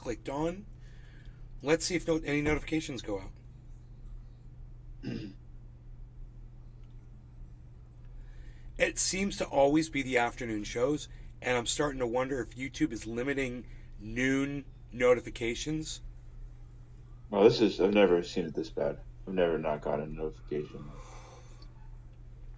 clicked on. Let's see if any notifications go out. It seems to always be the afternoon shows, and I'm starting to wonder if YouTube is limiting noon notifications. Well, I've never seen it this bad. I've never not gotten a notification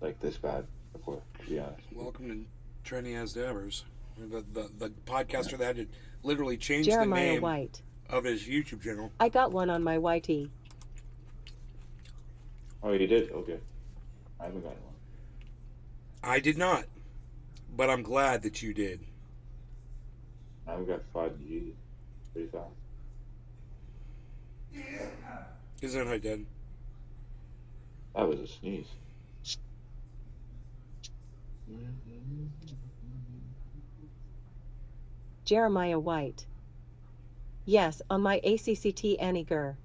like this bad before, to be honest with Welcome to Trendy As Dabbers. The you. podcaster that had to literally change the Jeremiah name White. of his YouTube channel. I got one on my YT. Oh, you did? Okay. I haven't gotten one. I did not, but I'm glad that you did. I haven't got 5G. Pretty fast. Isn't it, Dad? That was a sneeze. Jeremiah White. Yes, on my ACCT Aniger.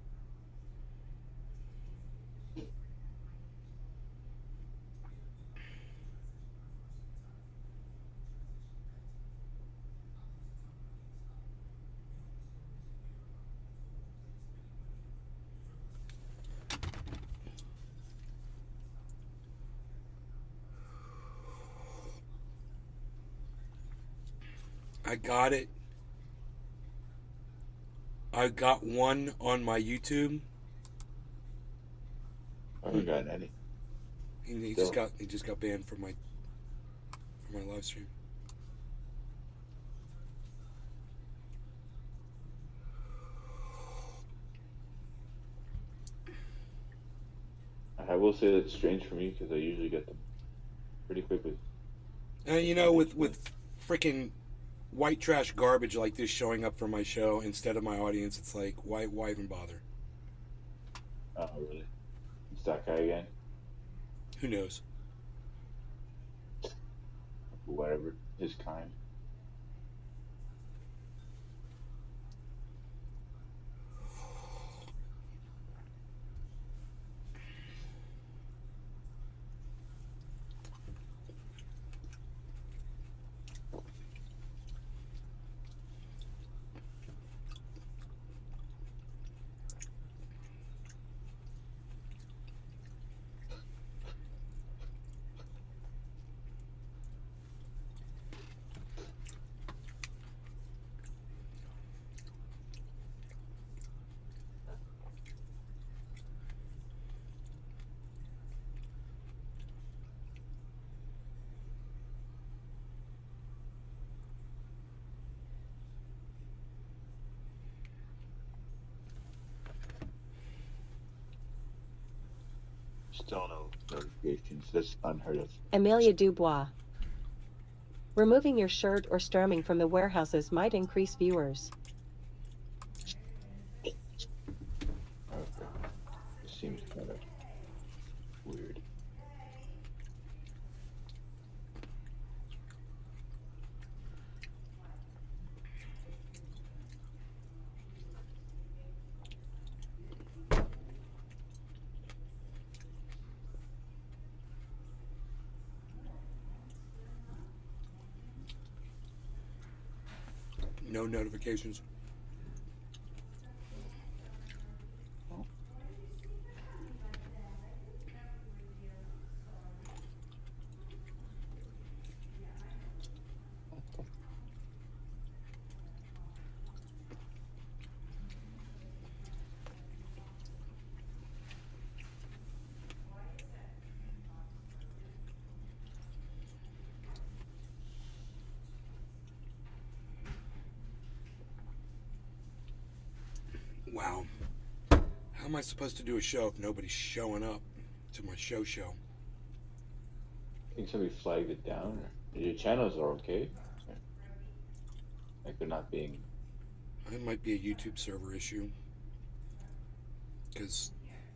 I got it. I got one on my YouTube. I haven't gotten any. He Still. just got banned from my live stream. I will say that's strange for me because I usually get them pretty quickly. You know, with freaking white trash garbage like this showing up for my show instead of my audience, it's like why even bother? Oh, really? It's that guy again? Who knows? Whatever, his kind. Still no notifications. That's unheard of. Amelia Dubois. Removing your shirt or storming from the warehouses might increase viewers. Okay. This seems kind of weird. No notifications. Wow. How am I supposed to do a show if nobody's showing up to my show? I think somebody flagged it down. Your channels are okay. Like they're not being. It might be a YouTube server issue. Because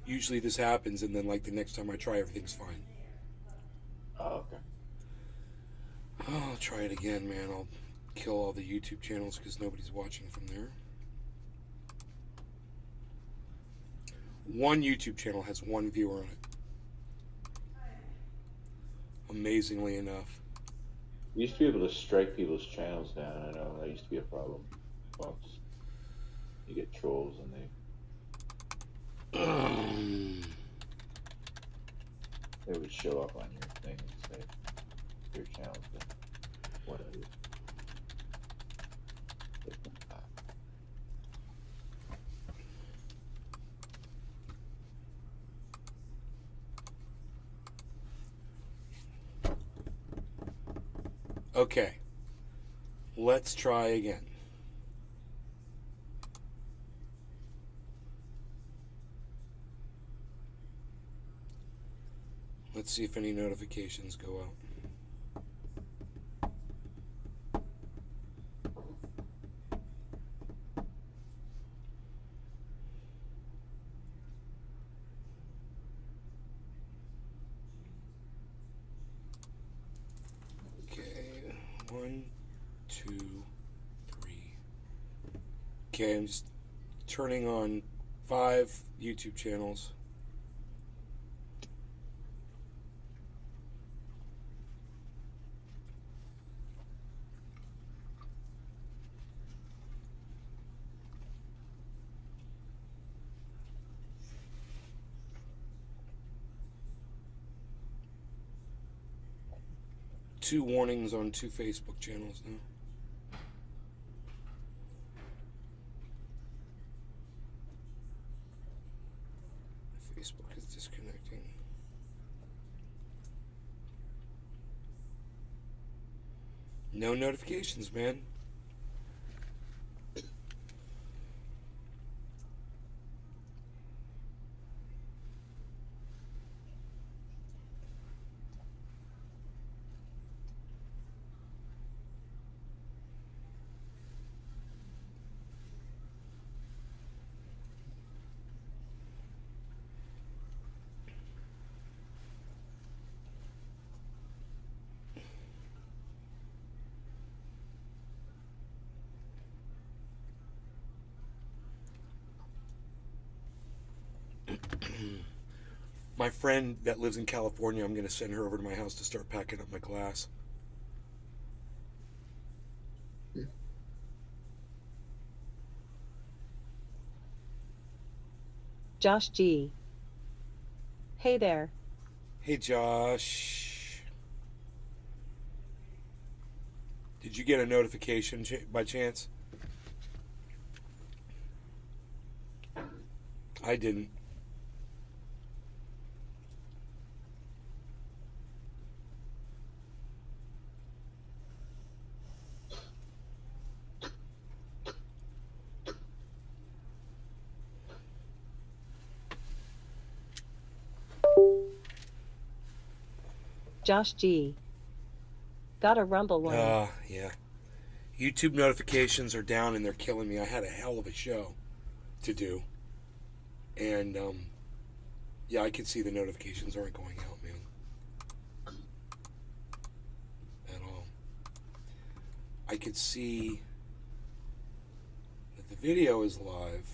usually this happens, and then like the next time I try, everything's fine. Oh, okay. Oh, I'll try it again, man. I'll kill all the YouTube channels because nobody's watching from there. One YouTube channel has one viewer on it. Amazingly enough. We used to be able to strike people's channels down. I know that used to be a problem once. You get trolls and they would show up on your thing and say your channel's been whatever. Okay. Let's try again. Let's see if any notifications go out. Okay, 1, 2, 3. Okay, I'm just turning on 5 YouTube channels. Two warnings on 2 Facebook channels now. Facebook is disconnecting. No notifications, man. My friend that lives in California, I'm going to send her over to my house to start packing up my glass. Josh G. Hey there. Hey, Josh. Did you get a notification by chance? I didn't. Josh G. Got a rumble one. Yeah. YouTube notifications are down and they're killing me. I had a hell of a show to do. And, yeah, I can see the notifications aren't going out, man. At all. I could see that the video is live.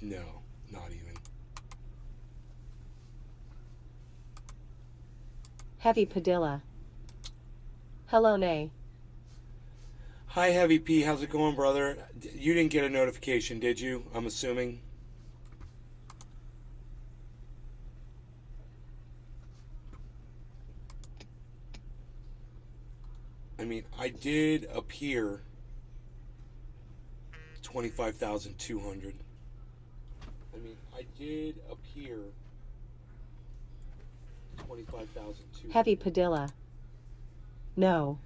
No, not even. Heavy Padilla. Hello, Nay. Hi, Heavy P. How's it going, brother? You didn't get a notification, did you? I'm assuming. I mean, I did appear 25,200. I mean, I did appear 25,200. Heavy Padilla. No.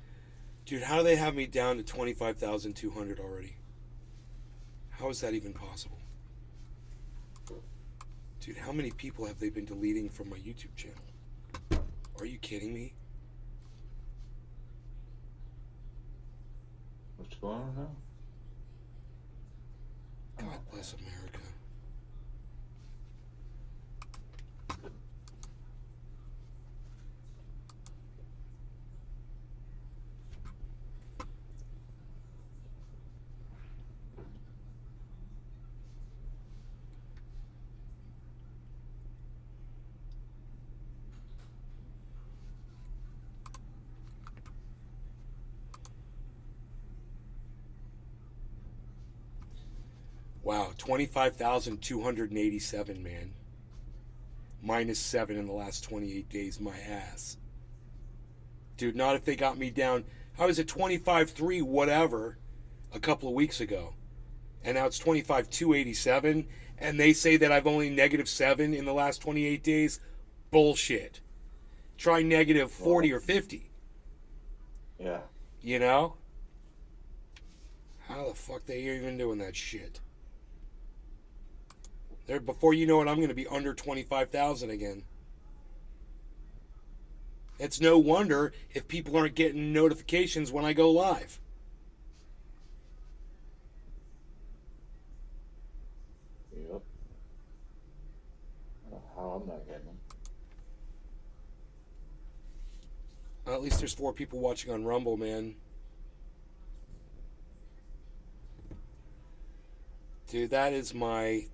Dude, how do they have me down to 25,200 already? How is that even possible? Dude, how many people have they been deleting from my YouTube channel? Are you kidding me? What's going on now? God bless America. Wow, 25,287, man. -7 in the last 28 days, my ass. Dude, not if they got me down. I was at 25.3 whatever a couple of weeks ago. And now it's 25,287. And they say that I've only -7 in the last 28 days. Bullshit. Try -40 or 50. Yeah. You know? How the fuck they even doing that shit? There, before you know it, I'm going to be under 25,000 again. It's no wonder if people aren't getting notifications when I go live. Yep. I don't know how I'm not getting them. Well, at least there's 4 people watching on Rumble, man. Dude, that is my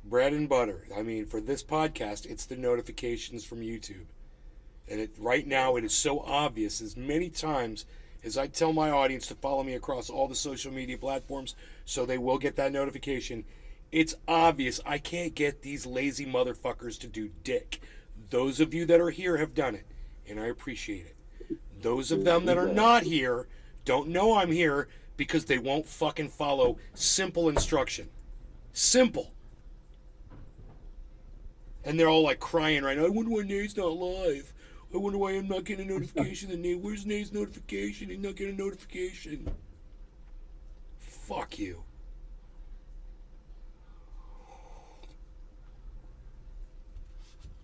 bread and butter. I mean, for this podcast, it's the notifications from YouTube. And right now, it is so obvious. As many times as I tell my audience to follow me across all the social media platforms so they will get that notification, it's obvious I can't get these lazy motherfuckers to do dick. Those of you that are here have done it, and I appreciate it. Those of them that are not here don't know I'm here because they won't fucking follow simple instruction. Simple. And they're all like crying right now. I wonder why Nate's not live. I wonder why I'm not getting a notification that Nate. Where's Nate's notification? He's not getting a notification. Fuck you.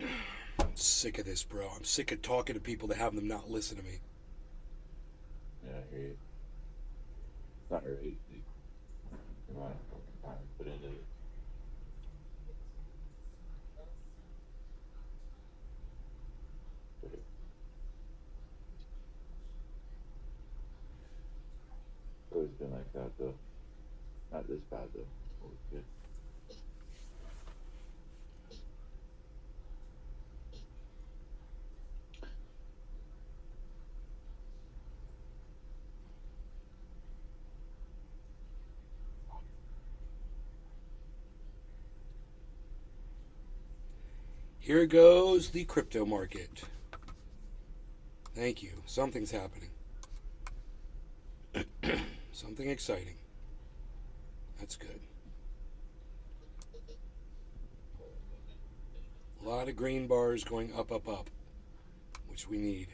I'm sick of this, bro. I'm sick of talking to people to have them not listen to me. Yeah, I hear you. Not really. The amount of fucking time put into it. It's always been like that, though. Not this bad, though. Always good. Here goes the crypto market. Thank you. Something's happening. Something exciting. That's good. A lot of green bars going up, up, up, which we need.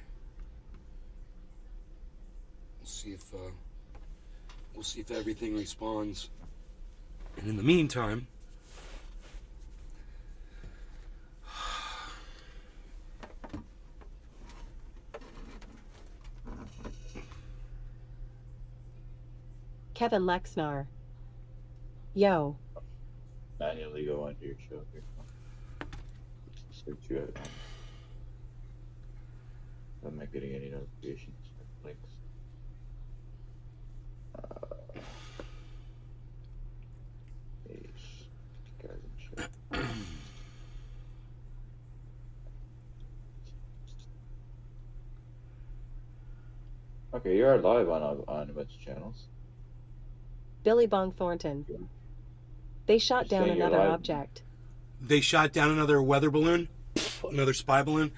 We'll see if everything responds. And in the meantime, Kevin Lexnar. Yo. Manually go onto your show here. Search you out. I'm not getting any notifications. Links. Guys in show. Okay, you are live on a bunch of channels. Billy Bong Thornton. They shot You're down saying you're another live? object. they shot down another weather balloon, another spy balloon.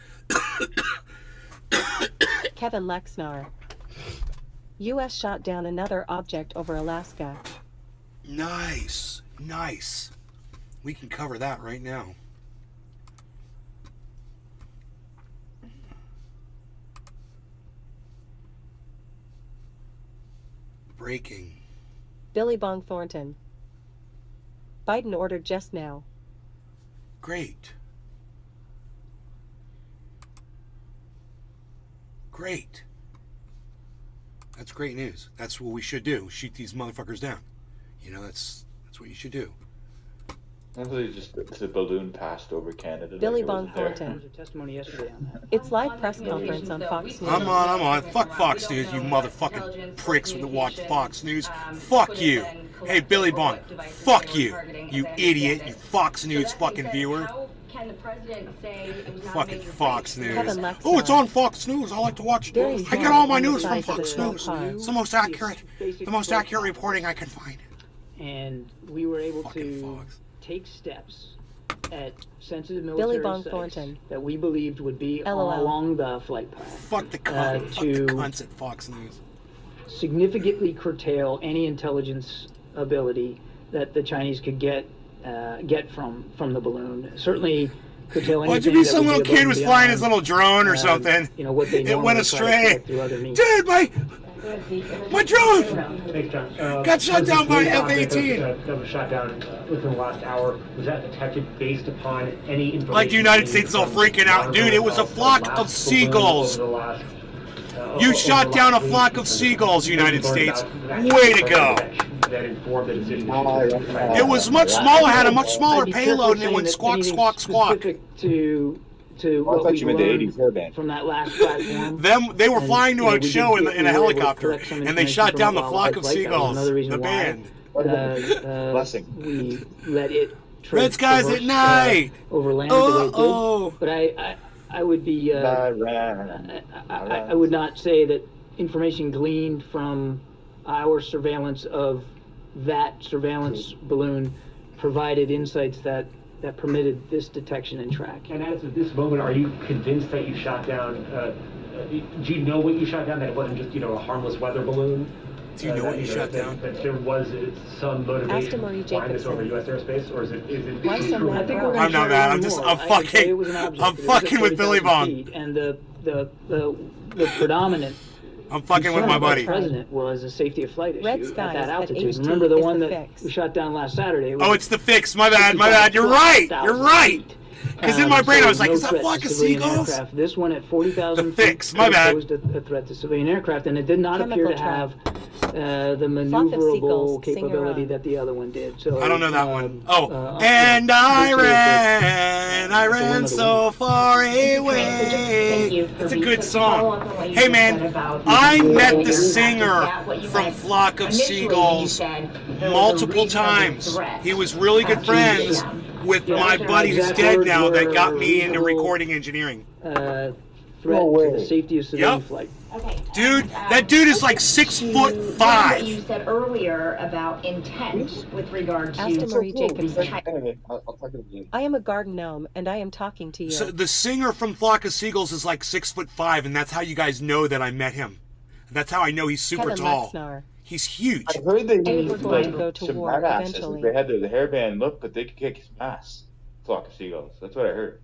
Kevin Lexnar. U.S. shot down another object over Alaska. Nice, nice. We can cover that right now. Breaking. Billy Bong Thornton. Biden ordered just now. Great. Great. That's great news. That's what we should do. Shoot these motherfuckers down. You know, that's what you should do. Actually, just the balloon passed over Canada. Billy like it Bong wasn't there. Thornton. There was a testimony yesterday on that. It's live press conference on Fox News. I'm on. Fuck Fox News, you motherfucking pricks that watch Fox News. Fuck you. Hey, Billy Bong. Fuck you. You idiot. You Fox News fucking viewer. Can the president say it was not a Fucking major Fox break? News. Kevin Lexnar. Oh, it's on Fox News. I like to watch. Very I get all my small, news from the size of Fox a small News. car. It's the most accurate reporting I can find. and we were able Fucking to Fox. take steps at sensitive Billy military Bong sites Thornton. that we believed would be LOL. along the flight path. Fuck the cunt. Fuck the to cunts at Fox News. significantly curtail any intelligence ability that the Chinese could get from the balloon. Certainly curtail anything. Why'd you be that some would little above kid and was flying his beyond, little drone or something? You know what they It normally went try to astray. collect through other means. Dude, my drone Thanks, John. got shot down by That F-18. was shot down within the last hour. Was that detected based upon any information? Like the United States is all freaking out. Dude, it was a flock of seagulls. You shot down a flock of seagulls, United States. Way to go. It was much smaller, had a much smaller I'd be careful payload, and it saying went that squawk, anything squawk, squawk. specific to I what thought we you meant the learned 80s hairband. from that last platform. They were And, flying to you know, a we show did in a we were able to helicopter, collect some and they information shot from down the a flock wildlife of flight. That was seagulls. another reason The why, band. Blessing. We let it Red skies at traverse, night. over land the way it did. Oh. But I would be I would not say that information gleaned from our surveillance of that surveillance balloon provided insights that permitted this detection and track. And as of this moment, are you convinced that you shot down? Do you know what you shot down? That it wasn't just a harmless weather balloon. Do you know what you shot down? That there was some motivation Marie flying this over Jacobson. U.S. airspace, or is it? Why so true? mad I think girl? we're gonna I'm not try to mad. learn I'm just- more. I'm I would say fucking- it was an object. I'm It was at fucking with Billy 40,000 Bong. feet, and the predominant I'm fucking with concern my of the buddy. president was a safety of flight issue Red at skies that at altitude. HT Remember the is one the that fix. we shot down last Saturday? It Oh, was it's the fix. My bad. My bad. You're right. You're right. Because in my brain I was like, is that a flock of seagulls? This one at 40,000 The fix, my bad. posed a threat to civilian aircraft, and it did not appear Chemical to have the Flock of maneuverable seagulls, sing capability around. that the other one did. So I don't know that one. Oh, yeah, and I that's ran another so one. far Thank away. you for It's a being- good to follow song. up on what you Hey just man, said about I the met the impact. Is singer that what you from meant? Flock of Initially, you Seagulls said there was a multiple reasonable times. threat He was really good to friends them. with Yeah, my those are buddy who's exact dead words now that were got me into reasonable, recording engineering. Threat No to the way. safety of civilian Yep. flight. Okay. Dude, and, that dude is like to 6'5". What you said earlier about intent with regard to Asta Marie Jacobson. Anyway, I'll talk to you. I am a garden gnome, and I am talking to you. So the singer from Flock of Seagulls is like 6'5", and that's how you guys know that I met him. That's how I know he's super Kevin tall. Lexnar. He's huge. I heard they They need were going to go like to some war badasses. eventually. They had the hairband look, but they could kick his ass. Flock of seagulls. That's what I heard.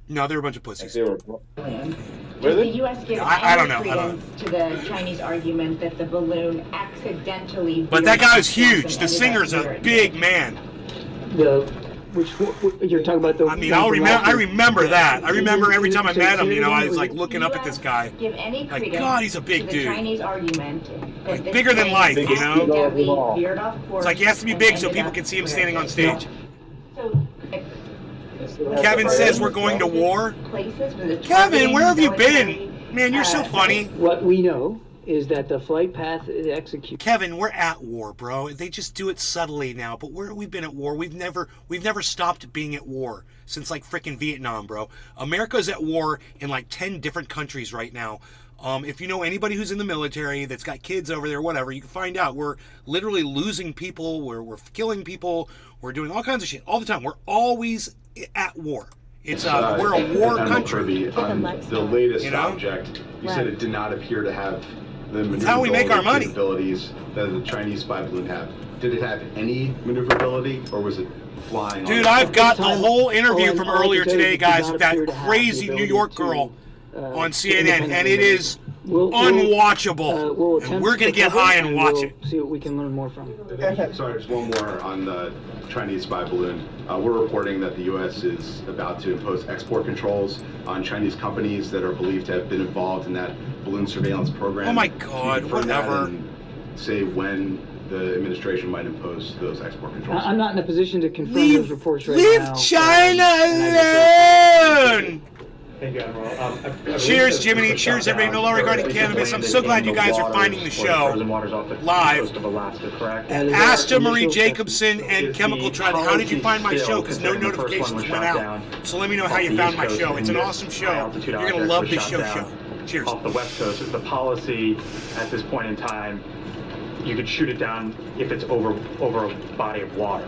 No, they're a bunch of Like pussies. they were. Does the Really? U.S. give I don't any know. I don't credence to the Chinese argument that the balloon accidentally? But that veered guy was off course huge. and The ended up singer's a near it? big man. Which you're talking about the? I mean, I remember that. I remember every time I So met him, say you know, I again, was like was- looking up at this guy. Give any Like, credence God, he's a big to the dude. Chinese argument that Like, this bigger than plane life, you know? accidentally veered off course It's like he has to be and big so ended people up can see him where standing it on is. stage. So, Kevin says we're going to war. places with a Kevin, where have you military, been? Man, you're so funny. What we know is that the flight path is executed. Kevin, we're at war, bro. They just do it subtly now, but where have we been at war? We've never stopped being at war since like frickin' Vietnam, bro. America's at war in like 10 different countries right now. If you know anybody who's in the military that's got kids over there, whatever, you can find out. We're literally losing people. We're killing people. We're doing all kinds of shit all the time. We're always at war. It's we're a war Admiral country. Kirby, on the latest You know? object, you said it did not appear to have the It's how we make our money. capabilities that the Chinese spy balloon had. Did it have any maneuverability, or was it flying? Dude, on I've got the Time- whole interview all from I can earlier tell you today, is it does guys, not with that appear to have crazy the New ability York to, girl on CNN, independently and it is We'll unwatchable. we'll And attempt we're gonna to get cover high it, and watch we'll it. See what we can learn more from. Sorry, just one more on the Chinese spy balloon. We're reporting that the U.S. is about to impose export controls on Chinese companies that are believed to have been involved in that balloon surveillance program. Oh my Can you God, confirm that whatever. and say when the administration might impose those export controls? I'm not in a position to confirm Leave, those reports right leave now. China and alone! Thank you, Admiral. Cheers, Jiminy. Cheers, everybody. No law regarding cannabis. I'm so glad you guys are finding the show live. Asta Marie Jacobson and Chemical Tribe. How did you find my show? Because no notifications went out. So let me know how you found my show. It's an awesome show. You're going to love this show. Cheers. Off the West Coast, is the policy at this point in time you could shoot it down if it's over a body of water.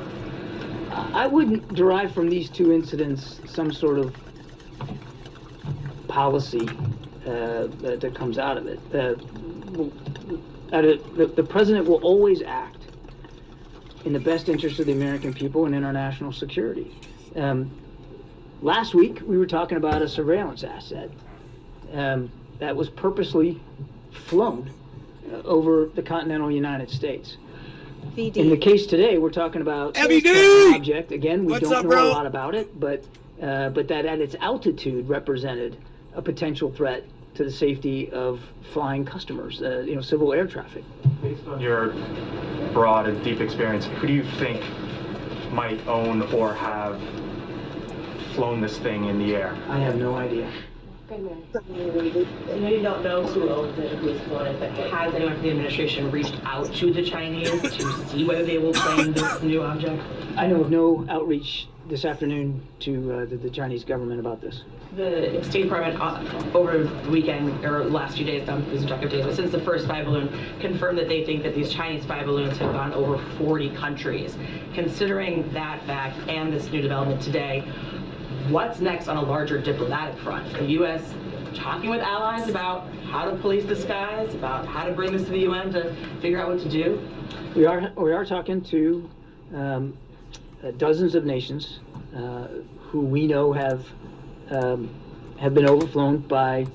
I wouldn't derive from these two incidents some sort of policy that comes out of it. The president will always act in the best interest of the American people and international security. Last week, we were talking about a surveillance asset that was purposely flown over the continental United States. VD. In the case today, we're talking about VD! an object. Again, we What's don't up, know bro? a lot about it, but that at its altitude represented a potential threat to the safety of flying customers, civil air traffic. Based on your broad and deep experience, who do you think might own or have flown this thing in the air? I have no idea. I know you don't know who owns it or who's flown it, but has anyone from the administration reached out to the Chinese to see whether they will claim this new object? I know of no outreach this afternoon to the Chinese government about this. The State Department over the weekend, or last few days, these objective days, but since the first spy balloon, confirmed that they think that these Chinese spy balloons have gone over 40 countries. Considering that fact and this new development today, what's next on a larger diplomatic front? The U.S. talking with allies about how to police the skies, about how to bring this to the UN to figure out what to do? We are talking to dozens of nations who we know have been overflown by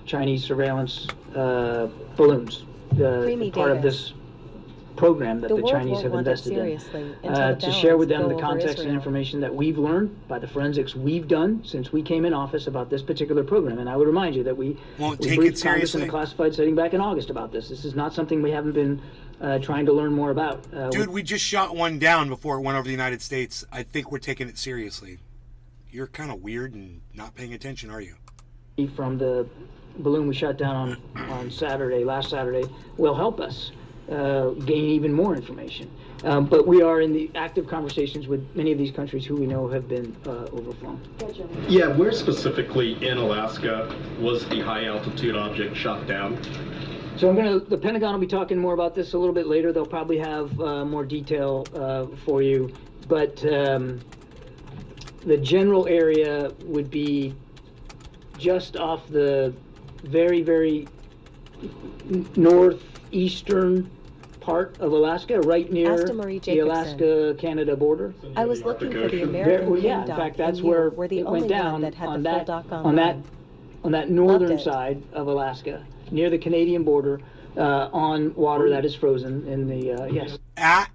Chinese surveillance balloons. Creamy Part of Davis. this program that The the world Chinese won't have want it invested in, seriously until the to share with them balance the go over context and Israel. information that we've learned by the forensics we've done since we came in office about this particular program. And I would remind you that we Won't take it briefed Congress in seriously? a classified setting back in August about this. This is not something we haven't been trying to learn more about. Dude, we just shot one down before it went over the United States. I think we're taking it seriously. You're kind of weird and not paying attention, are you? From the balloon we shot down on last Saturday, will help us gain even more information. But we are in the active conversations with many of these countries who we know have been overflown. Yeah, where specifically in Alaska was the high altitude object shot down? So the Pentagon will be talking more about this a little bit later. They'll probably have more detail for you. But the general area would be just off the very, very northeastern part of Alaska, right near Asta Marie the Jacobson. Alaska-Canada border. I was looking for the Ocean. American Well, yeah, King in doc, fact, that's and you where were the it only went down one that had on the full that doc on that northern Loved it. side of Alaska, near the Canadian border, on water that is frozen in the yes.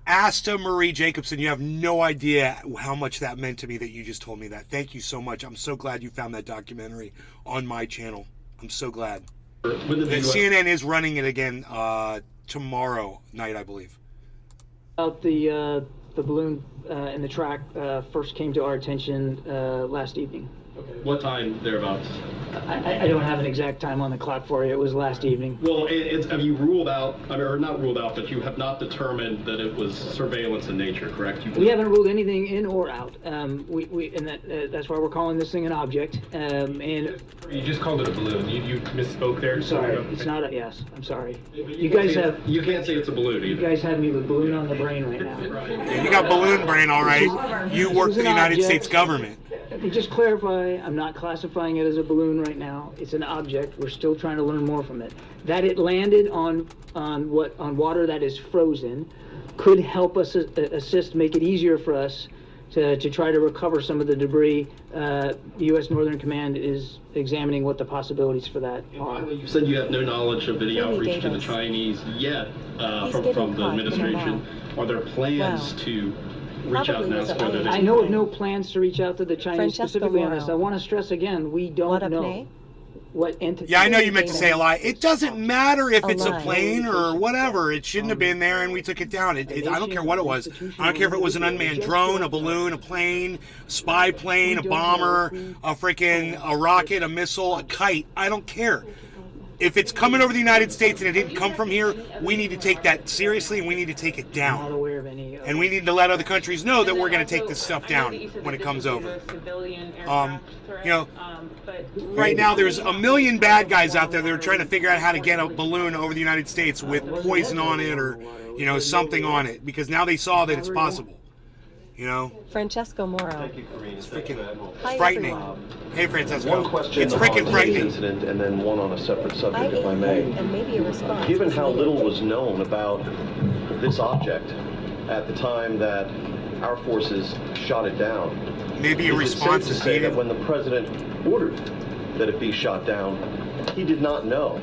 Asta Marie Jacobson, you have no idea how much that meant to me that you just told me that. Thank you so much. I'm so glad you found that documentary on my channel. I'm so glad. When did the US CNN is running it again tomorrow night, I believe. About the balloon and the track first came to our attention last evening. What time thereabouts? I don't have an exact time on the clock for you. It was last evening. Well, have you ruled out, or not ruled out, but you have not determined that it was surveillance in nature, correct? We haven't ruled anything in or out. And that's why we're calling this thing an object. And You just called it a balloon. You misspoke there. I'm sorry, it's not a yes. I'm sorry. You guys have You can't say it's a balloon you either. guys have me with balloon on the brain right now. You got balloon brain, all right. You work for the United States government. Let me just clarify, I'm not classifying it as a balloon right now. It's an object. We're still trying to learn more from it. That it landed on water that is frozen could help us assist, make it easier for us to try to recover some of the debris. The U.S. Northern Command is examining what the possibilities for that are. You said you have no knowledge of any Creamy outreach to the Davis. Chinese yet He's from getting the caught in a administration. Are there plans Wow. to reach out Probably and was ask a whether IAT. I know of no plans to reach out to the Chinese Francesca specifically on this. Morrow. I want to stress again, we What don't up, know Nay? what entity. Yeah, I know you meant to say a lie. It doesn't matter if A it's a lie. plane or whatever. It shouldn't have been there, and we took it down. I don't care what it was. I don't care if it was an unmanned drone, a balloon, a plane, spy plane, a bomber, a rocket, a missile, a kite. I don't care. If it's coming over the United States and it didn't come from here, we need to take that seriously, and we need to take it I'm not down. aware of any. And we need to let other countries know that we're going to take this stuff down when it comes over. You know, right now there's a million bad guys out there that are trying to figure out how to get a balloon over the United States with poison on it or, you know, something on it, because now they saw that it's possible. You know, Francesco Moro. Thank you, Karine. it's Thank freaking you, Admiral. frightening. everyone. Hey, Francesco. One question It's on freaking the frightening. incident and then one on a separate subject, if I IAEA may. and maybe a response. Given was how needed. little was known about this object at the time that our forces shot it down, Maybe a is it response safe to is say that needed. when the president ordered that it be shot down, he did not know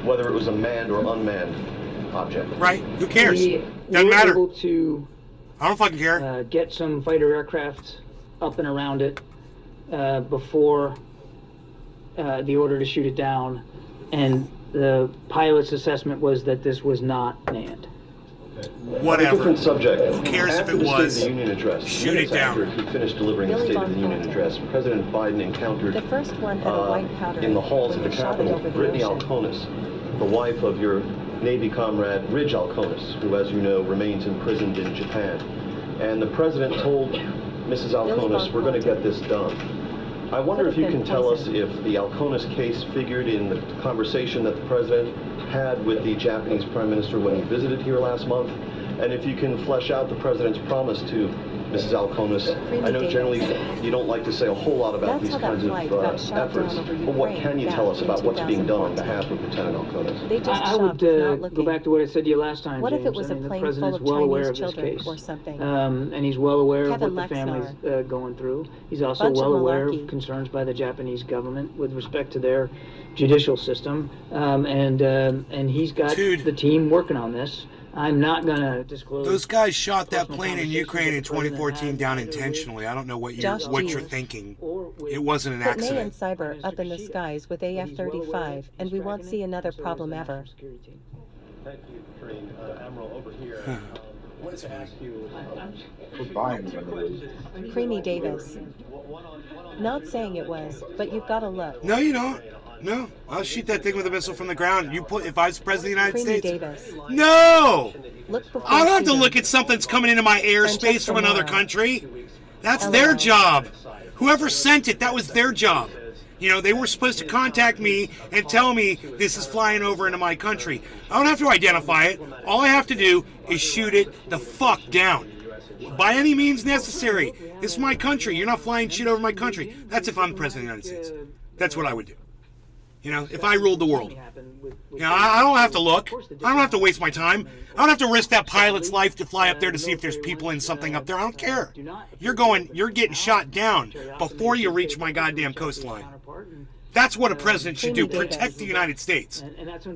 whether it was a manned or unmanned object? Right? Who cares? We Doesn't were matter. able to I don't fucking care. get some fighter aircraft up and around it before the order to shoot it down, and the pilot's assessment was that this was not manned. A Whatever. different subject. Who cares if After it the was? State of the Union address, Shoot minutes it down. after he finished delivering the Billy State of the Von Union Fulton. address, President Biden encountered The first one had a white powder in the halls when of the they shot it Capitol over the Brittany ocean. Alconis, the wife of your Navy comrade Ridge Alconis, who, as you know, remains imprisoned in Japan. And the president told Mrs. Alconis, we're going to get this done. I wonder Could if you have can been tell us poison. if the Alconis case figured in the conversation that the president had with the Japanese Prime Minister when he visited here last month, and if you can flesh out the president's promise to Mrs. Alconis. I know generally you don't like to say a whole lot about That's these how that kinds of flight got shot efforts, down over but what Ukraine can you back tell us in about what's being done on 2014? behalf of Lieutenant Alconis? They just I shot would without go looking. back to what I said to you last time, What if James. it was I a mean, the plane full president's of well aware Chinese of this children case. or something? And he's well aware Kevin of what the family's Lexnar. going through. He's also Bunch of well aware malarkey. of concerns by the Japanese government with respect to their judicial system. And he's got Dude. the team working on this. I'm not going to disclose. Those guys shot that personal plane in conversations Ukraine that in the president 2014 had down either with intentionally. I don't know what Josh you're G. thinking. or with It wasn't an Put May and accident. Cyber up in the skies with AF-35, and we won't see another problem ever. Thank you, Karine. Admiral, over here. Wanted to ask you. We're buying them. Creamy Davis. Not saying it was, but you've got to look. No, you don't. No, I'll shoot that thing with a missile from the ground. You put if I was president of the Creamy United States. Davis. No, Look before I don't have to shooting. look at something that's coming into my airspace from another country. That's their LOL. job. Whoever sent it, that was their job. You know, they were supposed to contact me and tell me this is flying over into my country. I don't have to identify it. All I have to do is shoot it the fuck down. By any means necessary. This is my country. You're not flying shit over my country. That's if I'm the president of the United States. That's what I would do. You know, if I ruled the world. You know, I don't have to look. I don't have to waste my time. I don't have to risk that pilot's life to fly up there to see if there's people in something up there. I don't care. You're getting shot down before you reach my goddamn coastline. That's what a president should do. Protect the United States.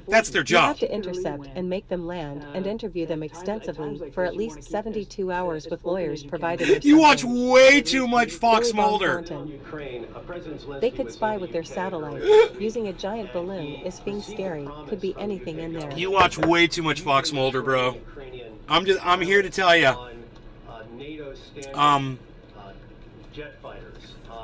That's their You have job. to intercept and make them land and interview them extensively for at least 72 hours with lawyers provided. or You watch something. way too much Fox Billy Von Mulder. Thornton. Ukraine, President Zelensky They could was spy in with their the UK satellites. earlier. Using a giant balloon is being scary. Could be anything in there. You watch way too much Fox Mulder, bro. Ukrainian I'm here to tell you. on, NATO standard, jet fighters.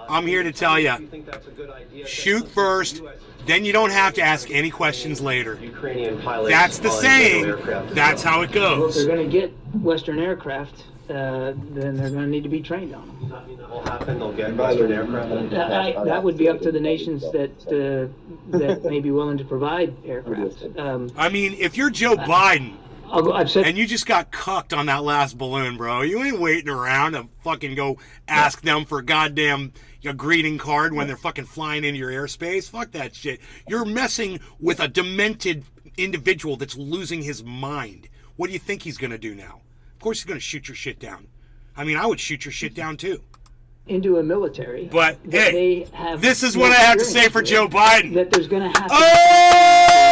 I'm here to tell ya. You think that's a good idea? Shoot first, then you don't have to ask any questions later. Ukrainian pilots. That's the on saying. NATO aircraft as That's well. how it Well, if they're goes. going to get Western aircraft, then they're going to need to be trained on them. That will happen. They'll get Western aircraft. That would be up to the nations that may be willing to provide aircraft. I mean, if you're Joe Biden I've said and you just got cucked on that last balloon, bro, you ain't waiting around to fucking go ask them for a goddamn greeting card when they're fucking flying into your airspace. Fuck that shit. You're messing with a demented individual that's losing his mind. What do you think he's going to do now? Of course he's going to shoot your shit down. I mean, I would shoot your shit down too. into a military. But, that hey, they have this is what I have to say for Joe Biden. That there's going to have to.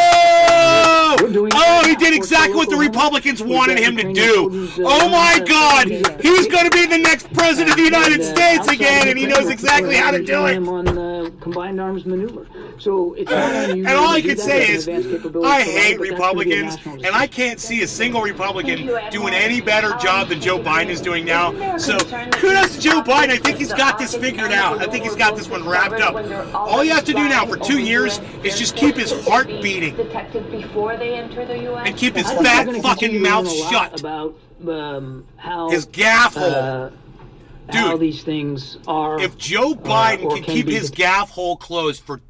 Oh! We're doing Oh, he that did for exactly what the Oklahoma. Republicans We've wanted got him to Ukrainian do. soldiers, Oh my God! yeah. He's going to be the next president of the United States again, and he knows exactly how to do it. Him on combined arms maneuver. So it's not unusual. And all I to do can that say with is, advanced capabilities I provided, hate but that's gonna be a Republicans, national and I can't see a single Republican doing any better job than Joe Biden is doing now. So kudos to Joe Biden. I think he's got this figured out. I think he's got this one wrapped up. All he has to do now for 2 years is just keep his heart beating. Detected before they they enter the U.S.? And keep his I think fat we're gonna fucking continue to mouth learn a lot shut. about how His gaff hole. how Dude, these things are. If Joe Biden or can can keep be his gaff hole closed for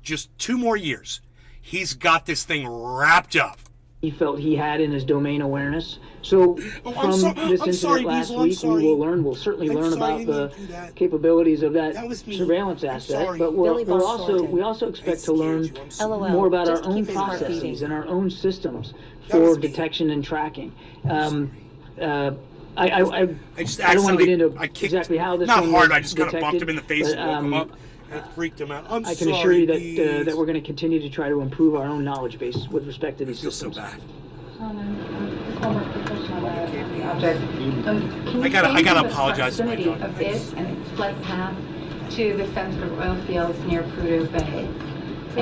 just 2 more years, he's got this thing wrapped up. He felt he had in his domain awareness. So from this incident last week, we'll certainly learn about the capabilities of that surveillance asset. But we also expect to learn more about our own processes and our own systems for detection and tracking. I don't want to get into exactly how this not one hard. was I just kind of bumped him in the face and woke him up. That freaked him out. I can assure you that we're going to continue to try to improve our own knowledge base with respect to these systems. So bad. Just one more quick question on the object. I gotta apologize to my dog. dog. Of it and its flight path to the sensitive oil fields near Prudhoe Bay,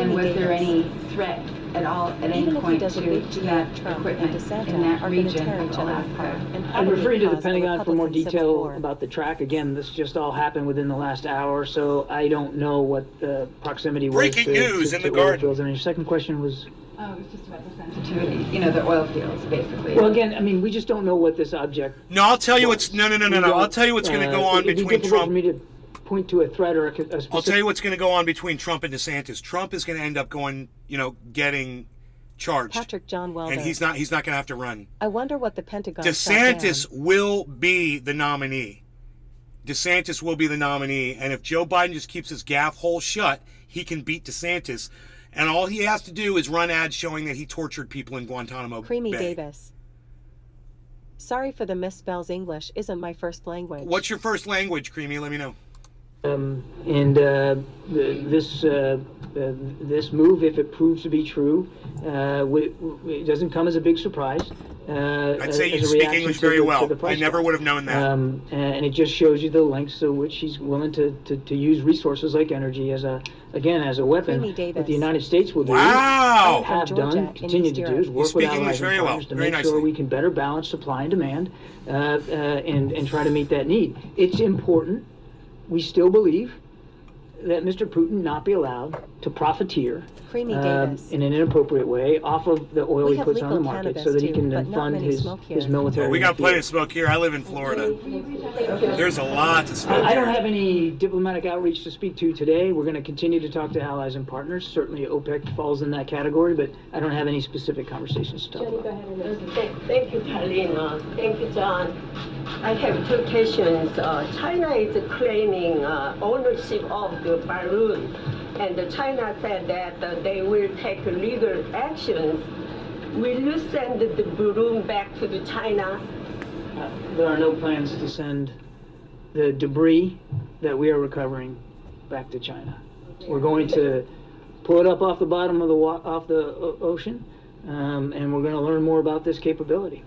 and was there any threat at all at any Even if he point does a to big deal, that Trump equipment and DeSantis in that are going to region tear of each other apart. Alaska? And I'd probably refer you to the cause Pentagon for more Republican civil detail war. about the track. Again, this just all happened within the last hour, so I don't know what the proximity was. Breaking news in the garden. Fields. And your second question was? Oh, it was just about the sensitivity, the oil fields, basically. Well, again, I mean, we just don't know what this object. No, I'll tell you what's no. I'll tell you what's going to go on it'd be between difficult Trump. for me to point to a threat or a specific. I'll tell you what's going to go on between Trump and DeSantis. Trump is going to end up going, getting charged. Patrick John Welder. And he's not going to have to run. I wonder what the Pentagon. DeSantis will be the nominee. DeSantis will be the nominee, and if Joe Biden just keeps his gaff hole shut, he can beat DeSantis. And all he has to do is run ads showing that he tortured people in Guantanamo Creamy Bay. Davis. Sorry for the misspells. English isn't my first language. What's your first language, Creamy? Let me know. This move, if it proves to be true, it doesn't come as a big surprise. I'd say you speak English very well. I never would have known that. And it just shows you the lengths to which he's willing to use resources like energy as a weapon that the United States will do. Wow! Have done, continue to do, is work with allies and partners to make sure we can better balance supply and demand, and try to meet that need. It's important. We still believe that Mr. Putin not be allowed to profiteer in an inappropriate way off of the oil he puts on the market so that he can then fund his military. We got plenty of smoke here. I live in Florida. There's a lot to smoke. I don't have any diplomatic outreach to speak to today. We're going to continue to talk to allies and partners. Certainly OPEC falls in that category, but I don't have any specific conversations to talk about. Thank you, Carlina. Thank you, John. I have 2 questions. China is claiming ownership of the balloon, and China said that they will take legal actions. Will you send the balloon back to the China? There are no plans to send the debris that we are recovering back to China. We're going to pull it up off the bottom of the ocean, and we're going to learn more about this capability.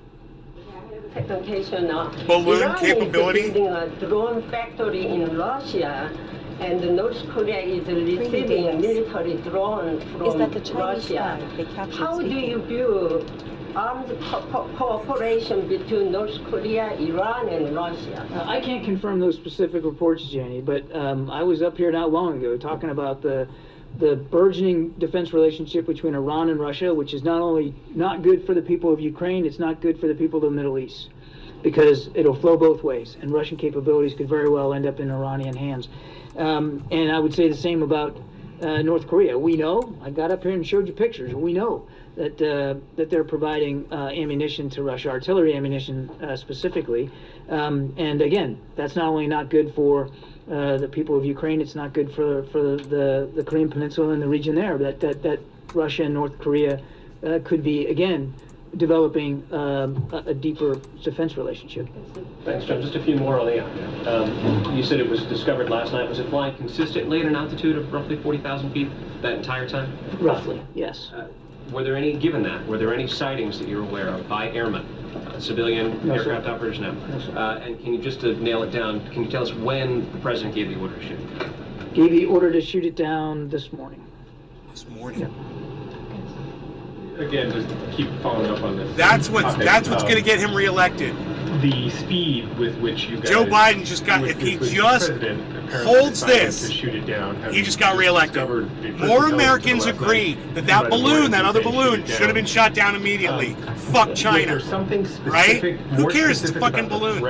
Second question, balloon Iran capability? is building a drone factory in Russia, and North Korea is receiving military drones from Russia. How do you view armed cooperation between North Korea, Iran, and Russia? I can't confirm those specific reports, Jenny, but I was up here not long ago talking about the burgeoning defense relationship between Iran and Russia, which is not only not good for the people of Ukraine, it's not good for the people of the Middle East, because it'll flow both ways, and Russian capabilities could very well end up in Iranian hands. And I would say the same about North Korea. We know, I got up here and showed you pictures, we know that they're providing ammunition to Russia, artillery ammunition specifically. And again, that's not only not good for the people of Ukraine, it's not good for the Korean Peninsula and the region there, that Russia and North Korea could be, again, developing a deeper defense relationship. Thanks, John. Just a few more on the you said it was discovered last night. Was it flying consistently at an altitude of roughly 40,000 feet that entire time? Roughly, yes. Were there any sightings that you're aware of by airmen, civilian aircraft operators now? No, and can you, just to nail it down, can you tell us when the president gave the order to shoot? Gave the order to shoot it down this morning. This morning? Yeah. again, just keep following up on this. That's what's going to get him reelected. The speed with which you guys, Joe Biden just got, if he just holds this, to shoot it down, he just got reelected. More Americans agree that that balloon, that other balloon, should have been shot down immediately. Fuck China. Right? Who cares? It's a fucking balloon.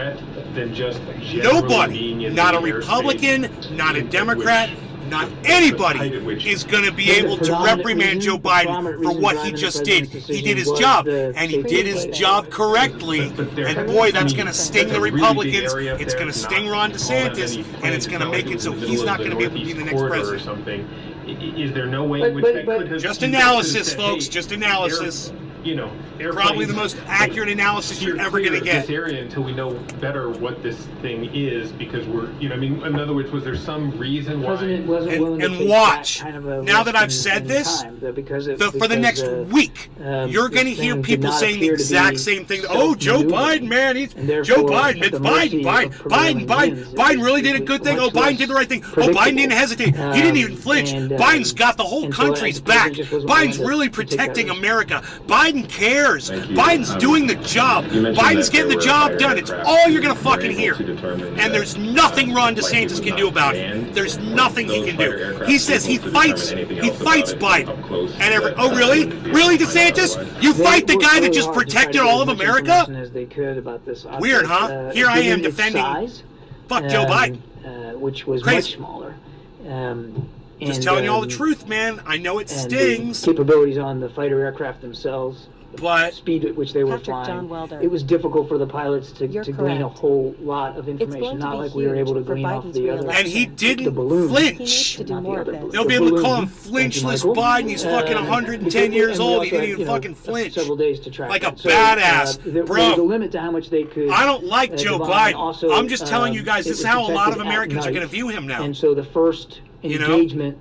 Than just nobody, not a Republican, not a Democrat, not anybody is going to be able to reprimand Joe Biden for what he just did. He did his job, and he did his job correctly. And boy, that's going to sting the Republicans. It's going to sting Ron DeSantis, and it's going to make it so he's not going to be able to be the next president. Is there no way in which that could have... Just analysis, folks, just analysis. Probably the most accurate analysis you're ever going to get. This area until we know better what this thing is, because we're, I mean, in other words, was there some reason why? And watch. Now that I've said this, for the next week, you're going to hear people saying the exact same thing. Oh, Joe Biden, man, Joe Biden, it's Biden really did a good thing. Oh, Biden did the right thing. Oh, Biden didn't hesitate. He didn't even flinch. Biden's got the whole country's back. Biden's really protecting America. Biden cares. Biden's doing the job. Biden's getting the job done. It's all you're gonna fucking hear. And there's nothing Ron DeSantis can do about it. There's nothing he can do. He says he fights Biden. And oh really? Really, DeSantis? You fight the guy that just protected all of America? Weird, huh? Here I am defending fuck Joe Biden. Which was Crazy. Much smaller. Just telling you all the truth, man. I know it stings. Capabilities on the fighter aircraft themselves, but speed at which they were flying. It was difficult for the pilots to glean a whole lot of information. Not like we were able to glean off the other. And he didn't flinch. They'll be able to call him flinchless Biden. He's fucking 110 years old. He didn't even fucking flinch. Several days to track like a badass, bro. There was a limit to how much they could. I don't like Joe Biden. I'm just telling you guys, this is how a lot of Americans are going to view him now. And so the first engagement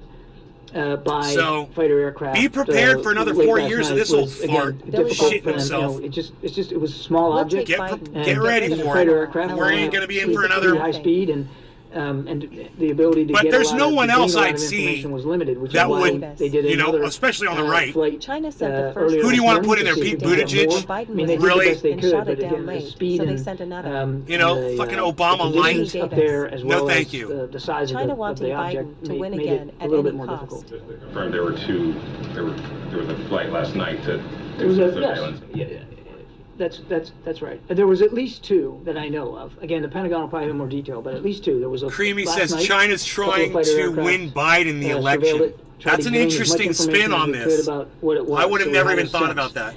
by fighter aircraft. Be prepared for another 4 years of this old fart shitting himself. It was a small object. Get ready for it. We're ain't going to be in for another high speed and the ability to but get there's a lot no of, one else I'd see was limited, which that is why would, they did especially on the right. Flight, China said the first who do you want to put in there? Pete Buttigieg? Really? They could, shot but it down again, late, the speed so they and, sent another. Fucking Obama light. Up there, as well no, thank as you. The size China of wanting the Biden object to win made again it at a little any bit more cost. difficult. Confirmed there was a flight last night to There was surveillance. That's right. There was at least two that I know of. Again, the Pentagon will probably have more detail, but at least two. There was a Creamy last says night, China's trying to win Biden the election. That's an interesting spin on this. I would have never even thought about that.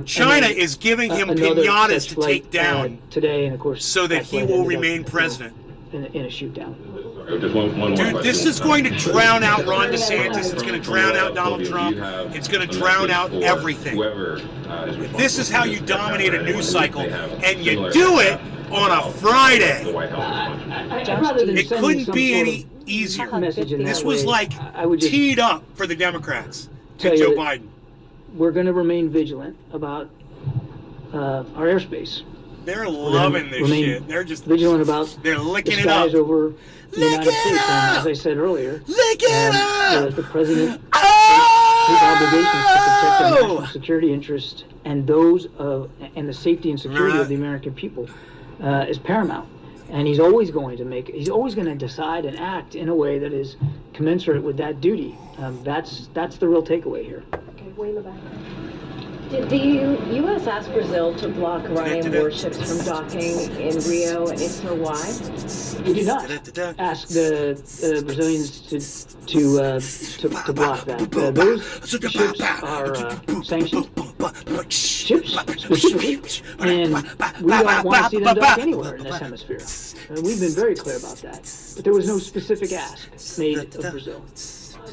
China is giving him pinatas to take down today, and of course, so that he will remain president. In a shoot down. Just one more Dude, question. this is going to drown out Ron DeSantis. It's going to drown out Donald Trump. It's going to drown out everything. This is how you dominate a news cycle, and you do it on a Friday. It couldn't be any easier. This was like teed up for the Democrats and Joe Biden. We're going to remain vigilant about our airspace. They're loving this shit. They're just vigilant about they're licking the it up. skies over the United States. And as I said earlier, the president his obligations to protect the national security interest and those of and the safety and security of the American people is paramount. And he's always going to decide and act in a way that is commensurate with that duty. That's the real takeaway here. Okay, way in the back. Did the U.S. ask Brazil to block Iranian warships from docking in Rio, and if so, why? We did not ask the Brazilians to block that. Those ships are sanctioned ships, specifically, and we don't want to see them dock anywhere in this hemisphere. We've been very clear about that. But there was no specific ask made of Brazil.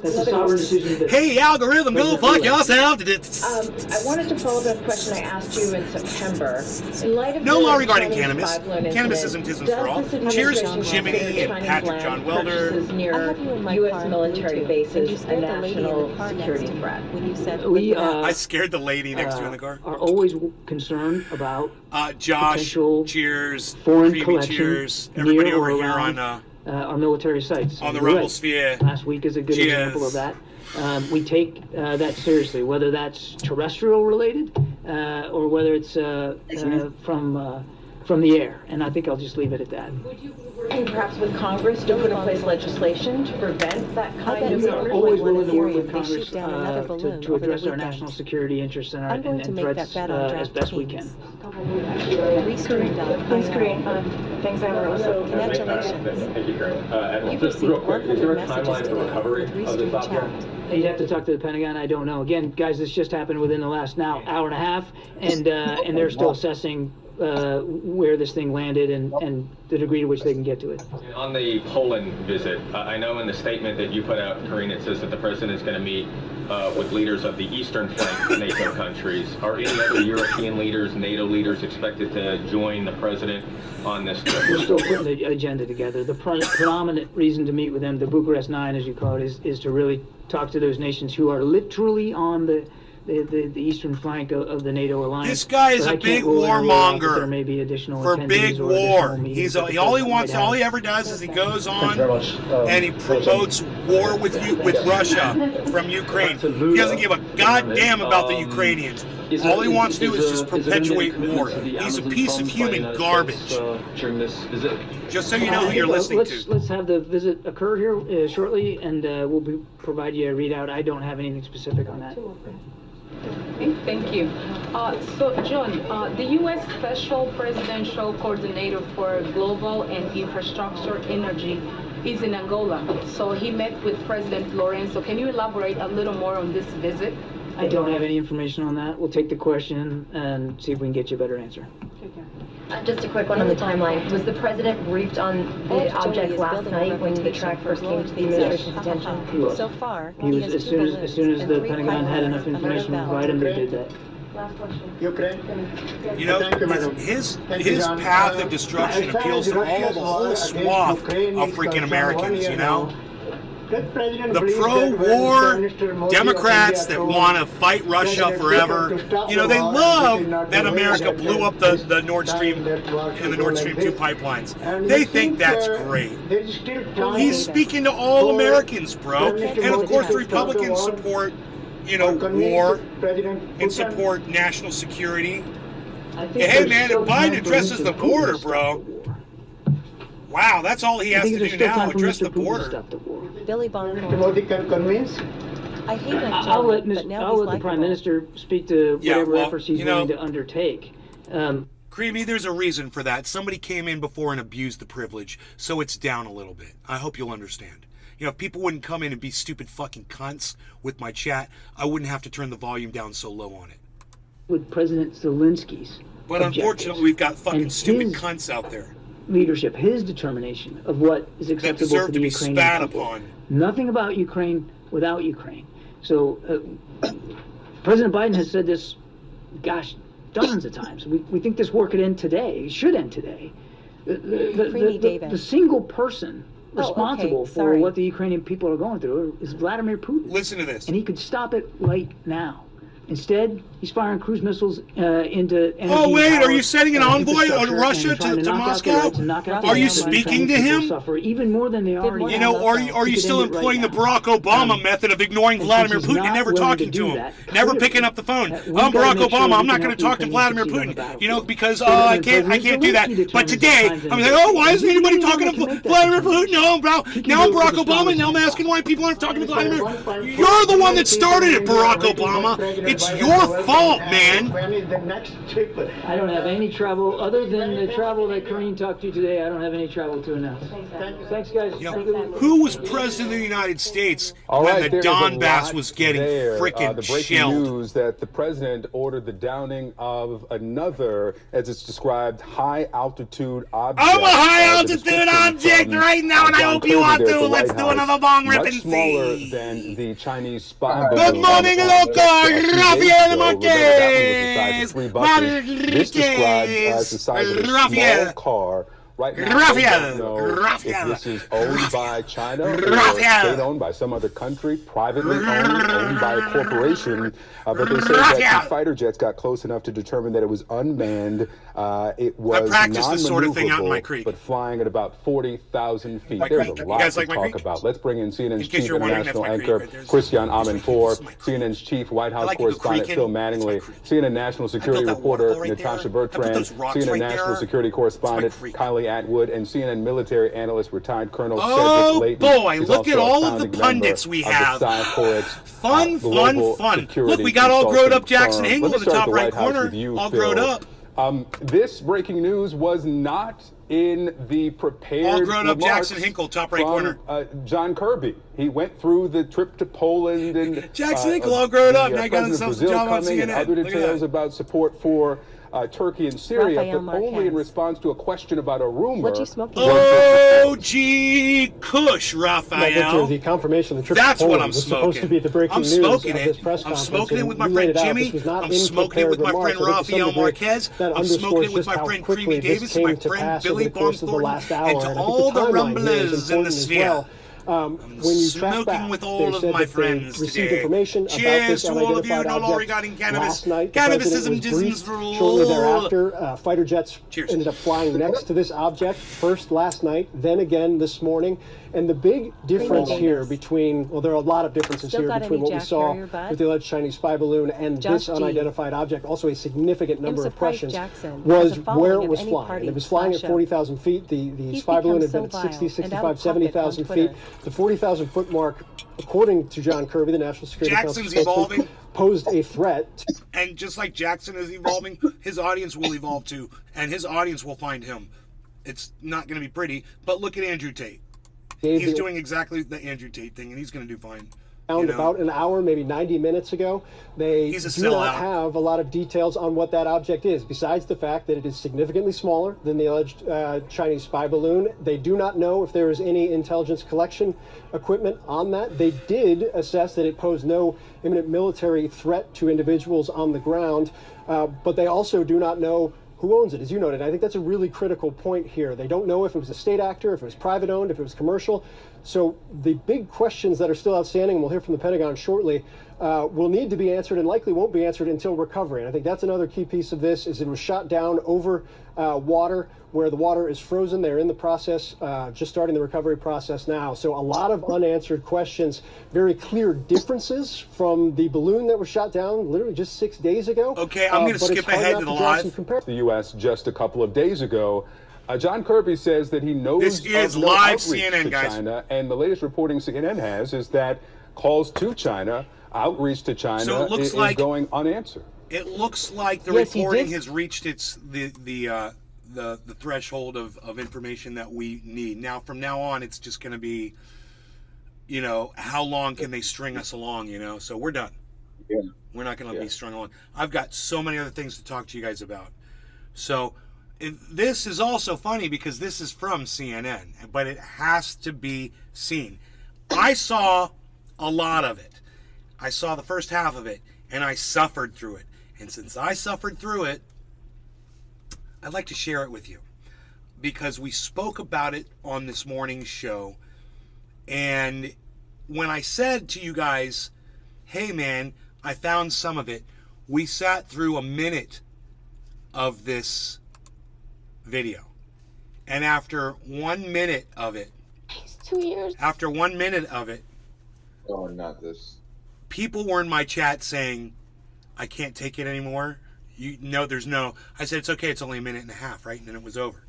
That's a sovereign decision. Hey, algorithm, go fuck yourself. I wanted to follow up a question I asked you in September. In light of no law the regarding Chinese cannabis. Cannabis isn't for all. Cheers, Jiminy and Patrick John Welder. Near U.S. military bases a national security threat. When you said I scared the lady next to you in the car. Are always concerned about Josh, cheers, foreign Creamy collection cheers, everybody over here on our military sites. on the Rumble Sphere. Last week is a good example of that. We take that seriously, whether that's terrestrial related or whether it's from the air. And I think I'll just leave it at that. Would you be working perhaps with Congress to put in place legislation to prevent that kind of? We're always willing to work with They Congress shoot down another balloon to over the address our weekend. national security interests and, I'm going to and make that threats bet on as best we can. Please create things that are also. Congratulations. Thank you, Karen. You've Just received real quick, is there a 100 messages timeline for today recovery with of this Restream software? chat. You'd have to talk to the Pentagon. I don't know. Again, guys, this just happened within the last hour and a half, and they're still assessing where this thing landed and the degree to which they can get to it. On the Poland visit, I know in the statement that you put out, Karine, it says that the president is going to meet with leaders of the eastern flank NATO countries. Are any other European leaders, NATO leaders expected to join the president on this trip? We're still putting the agenda together. The predominant reason to meet with them, the Bucharest Nine, as you call it, is to really talk to those nations who are literally on the eastern flank of the NATO alliance. This guy is a big warmonger there may be additional for big war. He's all he ever does is he goes on and he promotes war with Russia from Ukraine. He doesn't give a goddamn about the Ukrainians. All he wants to do is just perpetuate war. He's a piece of human garbage. During this visit? Just so you know who you're listening to. Let's have the visit occur here shortly, and we'll provide you a readout. I don't have anything specific on that. Thank you. So, John, the U.S. Special Presidential Coordinator for Global and Infrastructure Energy is in Angola. So he met with President Lorenzo. Can you elaborate a little more on this visit? I don't have any information on that. We'll take the question and see if we can get you a better answer. Just a quick one on the timeline. Was the president briefed on the object last night when the track first came to the administration's attention? So far, He was, as soon as the Pentagon had enough information to provide him, they did that. Last question. You know, his path of destruction appeals to the whole swath of freaking Americans, you know? The pro-war Democrats that want to fight Russia forever, you know, they love that America blew up the Nord Stream and the Nord Stream 2 pipelines. They think that's great. He's speaking to all Americans, bro. And of course, the Republicans support, you know, war and support national security. Hey, man, if Biden addresses the border, bro. Wow, that's all he has to do now, address the border. Billy Bonner. Can convince? I hate that I'll joke, let but now the he's Prime likable. Minister speak to whatever efforts he's willing to undertake. Creamy, there's a reason for that. Somebody came in before and abused the privilege, so it's down a little bit. I hope you'll understand. You know, if people wouldn't come in and be stupid fucking cunts with my chat, I wouldn't have to turn the volume down so low on it. With President Zelensky's But unfortunately, we've got fucking stupid cunts out there. Leadership, his determination of what is acceptable to the Ukrainian spat people. upon. Nothing about Ukraine without Ukraine. So President Biden has said this, gosh, dozens of times. We think this war could end today. It should end today. The single person responsible for what the Ukrainian people are going through is Vladimir Putin. Listen to this. And he could stop it right now. Instead, he's firing cruise missiles into energy. Oh, wait, power, are you sending an envoy on infrastructure Russia and trying to knock out Moscow? the right to knock out the Are you landmines, speaking trying to people him? suffer even more than they already You know, are you still employing the Barack Obama method of ignoring Vladimir Putin and never talking to him? Never picking up the phone. I'm Barack Obama, I'm not going to talk to Vladimir Putin, you know, because I can't do that. But today, I'm like, oh, why isn't anybody talking to Vladimir Putin? No, bro. Now I'm Barack Obama, now I'm asking why people aren't talking to Vladimir. You're the one that started it, Barack Obama. It's your fault, man. When is the next trip? I don't have any travel other than the travel that Karine talked to today. I don't have any travel to announce. Thanks, guys. You know, who was president of the United States when the Donbass was getting freaking the breaking shelled? news that the president ordered the downing of another, as it's described, high-altitude object. I'm a high-altitude object right now, and I hope you are too. Let's do another bong rip and Much smaller see. than the Chinese spy Good balloon. morning, local. Rafael Marquez. This described as the size of a small car Right now, they don't know if this is owned by China or state-owned by some other country, privately owned by a corporation. But they say that the fighter jets got close enough to determine that it was unmanned. It was non-maneuverable, but flying at about 40,000 feet. There's a lot to talk about. Let's bring in CNN's chief international anchor, Christian Amanpour, CNN's chief White House correspondent, Phil Mattingly, CNN national security reporter, Natasha Bertrand, CNN national security correspondent, Kylie Atwood, and CNN military analyst, retired Colonel Cedric Layton. Oh boy, look at all of the pundits we have. Fun. Look, we got all grown up Jackson Hinkle in the top right corner. All grown up. This breaking news was not in the prepared all grown up Jackson Hinkle, top right corner. John Kirby. He went through the trip to Poland and Jackson Hinkle all grown up. Now he got himself a job on CNN. And other details about support for Turkey and Syria, but only in response to a question about a rumor. What you smoking? OG Kush, Raphael. The confirmation of the trip That's to Poland what I'm was smoking. supposed to be the breaking news of this press conference. I'm smoking it with my friend Jimmy. I'm smoking it with my friend Rafael Marquez. I'm smoking it with my friend Creamy Davis, my friend Billy Baum Thornton, and to all the rumblers in the sphere. When you track back, with all of my friends received today. information about Cheers this to all of you unidentified no law object regarding cannabis. last night. Cannabisism, The president was for briefed. Shortly thereafter, fighter jets ended up flying next to this object, first last night, then again this morning. And the big difference here between, well, there are a lot of differences here between what we saw with the alleged Chinese spy balloon and this unidentified object, also a significant number of questions, was where it was flying. It was flying at 40,000 feet. The spy balloon had been at 60, 65, 70,000 feet. The 40,000 foot mark, according to John Kirby, the National Security Council spokesman, posed a threat. And just like Jackson is evolving, his audience will evolve too, and his audience will find him. It's not going to be pretty, but look at Andrew Tate. He's doing exactly the Andrew Tate thing, and he's going to do fine. About an hour, maybe 90 minutes ago, they do not have a lot of details on what that object is, besides the fact that it is significantly smaller than the alleged Chinese spy balloon. They do not know if there is any intelligence collection equipment on that. They did assess that it posed no imminent military threat to individuals on the ground, but they also do not know who owns it, as you noted. I think that's a really critical point here. They don't know if it was a state actor, if it was private owned, if it was commercial. So the big questions that are still outstanding, and we'll hear from the Pentagon shortly, will need to be answered and likely won't be answered until recovery. And I think that's another key piece of this, is it was shot down over water where the water is frozen. They're in the process, just starting the recovery process now. So a lot of unanswered questions, very clear differences from the balloon that was shot down literally just 6 days ago. Okay, I'm going to skip ahead to the live. The U.S. just a couple of days ago. John Kirby says that he knows this is no live outreach CNN, to guys. China, and the latest reporting CNN has is that calls to China, outreach to China, is going unanswered. It looks like the reporting has reached the threshold of information that we need. Now, from now on, it's just going to be, how long can they string us along? So we're done. Yeah. We're not going to be strung along. I've got so many other things to talk to you guys about. So this is also funny because this is from CNN, but it has to be seen. I saw a lot of it. I saw the first half of it, and I suffered through it. And since I suffered through it, I'd like to share it with you because we spoke about it on this morning's show. And when I said to you guys, hey man, I found some of it, we sat through a minute of this video. And after 1 minute of it, after 1 minute of it, oh, not this. People were in my chat saying, I can't take it anymore. There's no. I said, it's okay. It's only a minute and a half, right? And then it was over.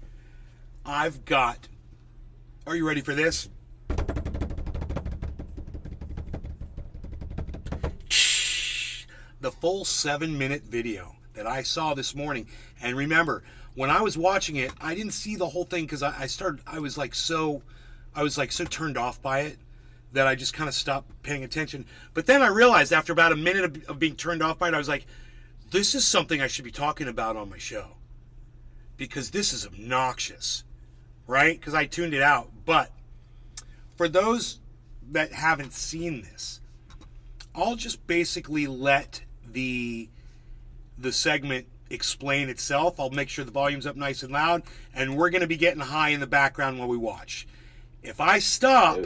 I've got. Are you ready for this? The full 7-minute video that I saw this morning. And remember, when I was watching it, I didn't see the whole thing because I was so turned off by it that I just kind of stopped paying attention. But then I realized after about a minute of being turned off by it, I was like, this is something I should be talking about on my show. Because this is obnoxious, right? Because I tuned it out. But for those that haven't seen this, I'll just basically let the segment explain itself. I'll make sure the volume's up nice and loud, and we're going to be getting high in the background while we watch. If I stop,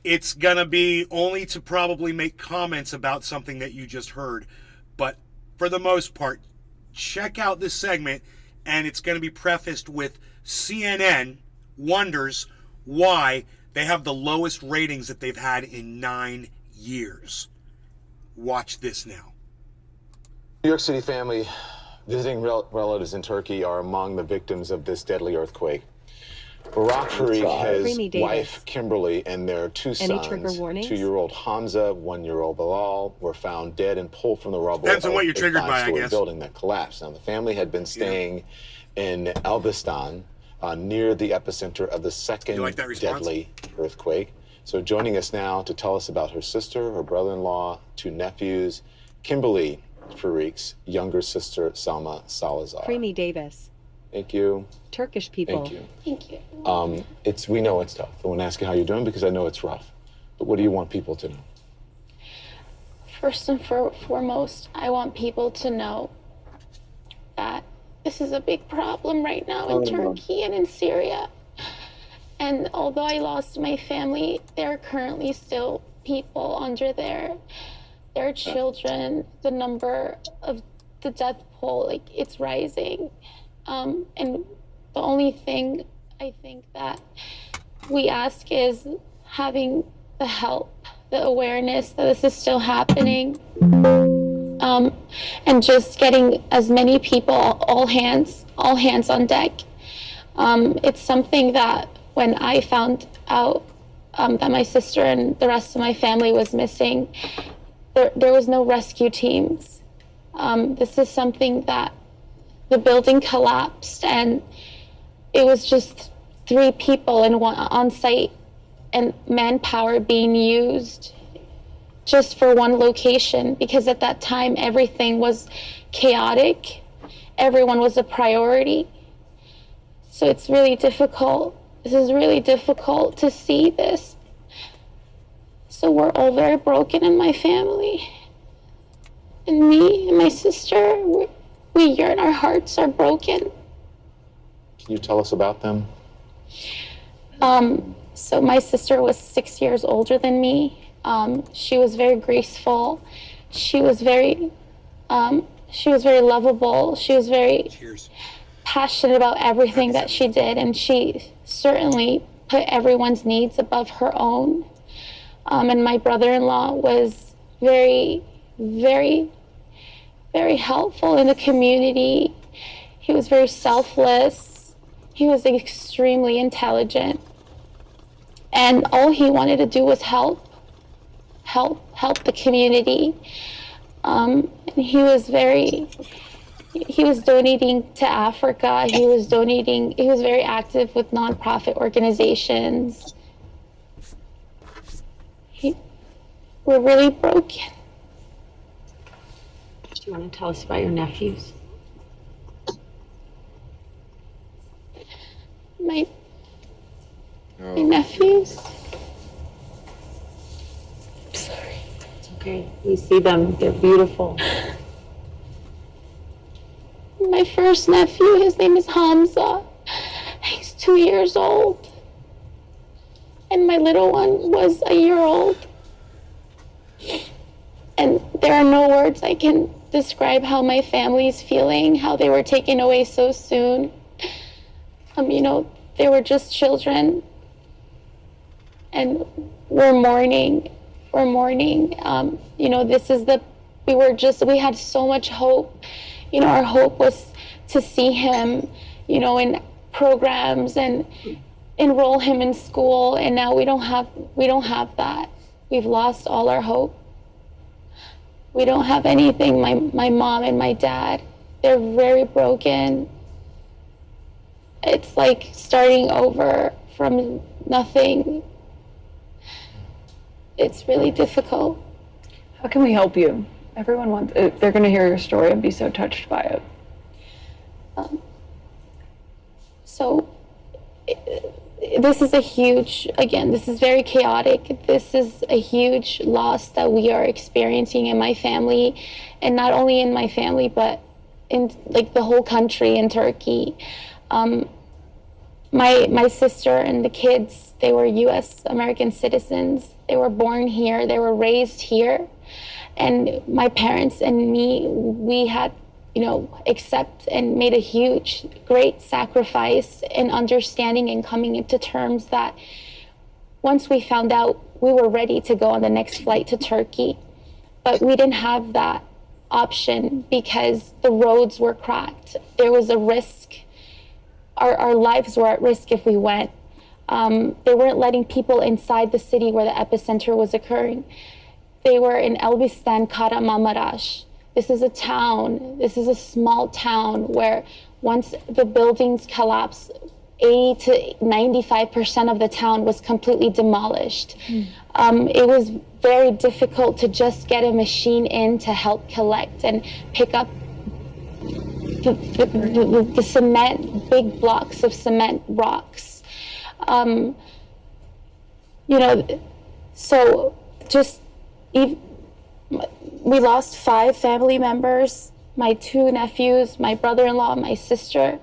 it's going to be only to probably make comments about something that you just heard. But for the most part, check out this segment, and it's going to be prefaced with CNN wonders why they have the lowest ratings that they've had in 9 years. Watch this now. New York City family visiting relatives in Turkey are among the victims of this deadly earthquake. Barak Farik, his wife Kimberly, and their two sons, 2-year-old Hamza, 1-year-old Bilal, were found dead and pulled from the rubble of a 5-story building that collapsed. Now, the family had been staying in Elbistan, near the epicenter of the second deadly earthquake. So joining us now to tell us about her sister, her brother-in-law, 2 nephews, Kimberly Farik's younger sister, Salma Salazar. Creamy Davis. Thank you. Turkish people. Thank you. Thank you. We know it's tough. I want to ask you how you're doing because I know it's rough. But what do you want people to know? First and foremost, I want people to know that this is a big problem right now in Turkey and in Syria. And although I lost my family, there are currently still people under there. There are children. The number of the death toll, it's rising. And the only thing I think that we ask is having the help, the awareness that this is still happening, and just getting as many people, all hands on deck. It's something that when I found out that my sister and the rest of my family was missing, there was no rescue teams. This is something that the building collapsed and it was just 3 people on site and manpower being used just for one location, because at that time everything was chaotic. Everyone was a priority. So it's really difficult. This is really difficult to see this. So we're all very broken in my family. And me and my sister, we yearn, our hearts are broken. Can you tell us about them? So my sister was 6 years older than me. She was very graceful. She was very lovable. She was very passionate about everything that she did, and she certainly put everyone's needs above her own. And my brother-in-law was very, very, very helpful in the community. He was very selfless. He was extremely intelligent. And all he wanted to do was help the community. And he was donating to Africa. He was very active with nonprofit organizations. We're really broken. Do you want to tell us about your nephews? My nephews. I'm sorry. It's okay. We see them. They're beautiful. My first nephew, his name is Hamza. He's 2 years old. And my little one was a year old. And there are no words I can describe how my family's feeling, how they were taken away so soon. They were just children. And we're mourning. We had so much hope. Our hope was to see him, in programs and enroll him in school. And now we don't have that. We've lost all our hope. We don't have anything. My mom and my dad, they're very broken. It's like starting over from nothing. It's really difficult. How can we help you? Everyone wants, they're going to hear your story and be so touched by it. This is very chaotic. This is a huge loss that we are experiencing in my family, and not only in my family, but in like the whole country in Turkey. My sister and the kids, they were U.S. American citizens. They were born here. They were raised here. And my parents and me, we had, accept and made a huge, great sacrifice in understanding and coming into terms that once we found out, we were ready to go on the next flight to Turkey. But we didn't have that option because the roads were cracked. There was a risk. Our lives were at risk if we went. They weren't letting people inside the city where the epicenter was occurring. They were in Elbistan, Kahramanmaraş. This is a town, this is a small town where once the buildings collapsed, 80 to 95% of the town was completely demolished. It was very difficult to just get a machine in to help collect and pick up the cement, big blocks of cement rocks. So just we lost 5 family members, my 2 nephews, my brother-in-law, my sister,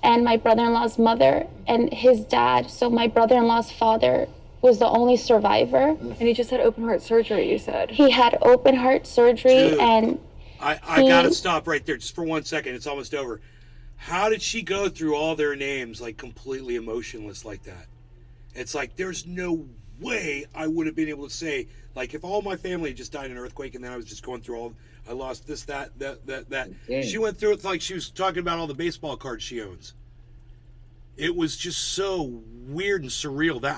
and my brother-in-law's mother and his dad. So my brother-in-law's father was the only survivor. And he just had open heart surgery, you said. He had open heart surgery. Dude, and I gotta stop right there just for 1 second. It's almost over. How did she go through all their names like completely emotionless like that? It's like there's no way I would have been able to say, like, if all my family had just died in an earthquake and then I was just going through all, I lost this, that. Dang. She went through it like she was talking about all the baseball cards she owns. It was just so weird and surreal that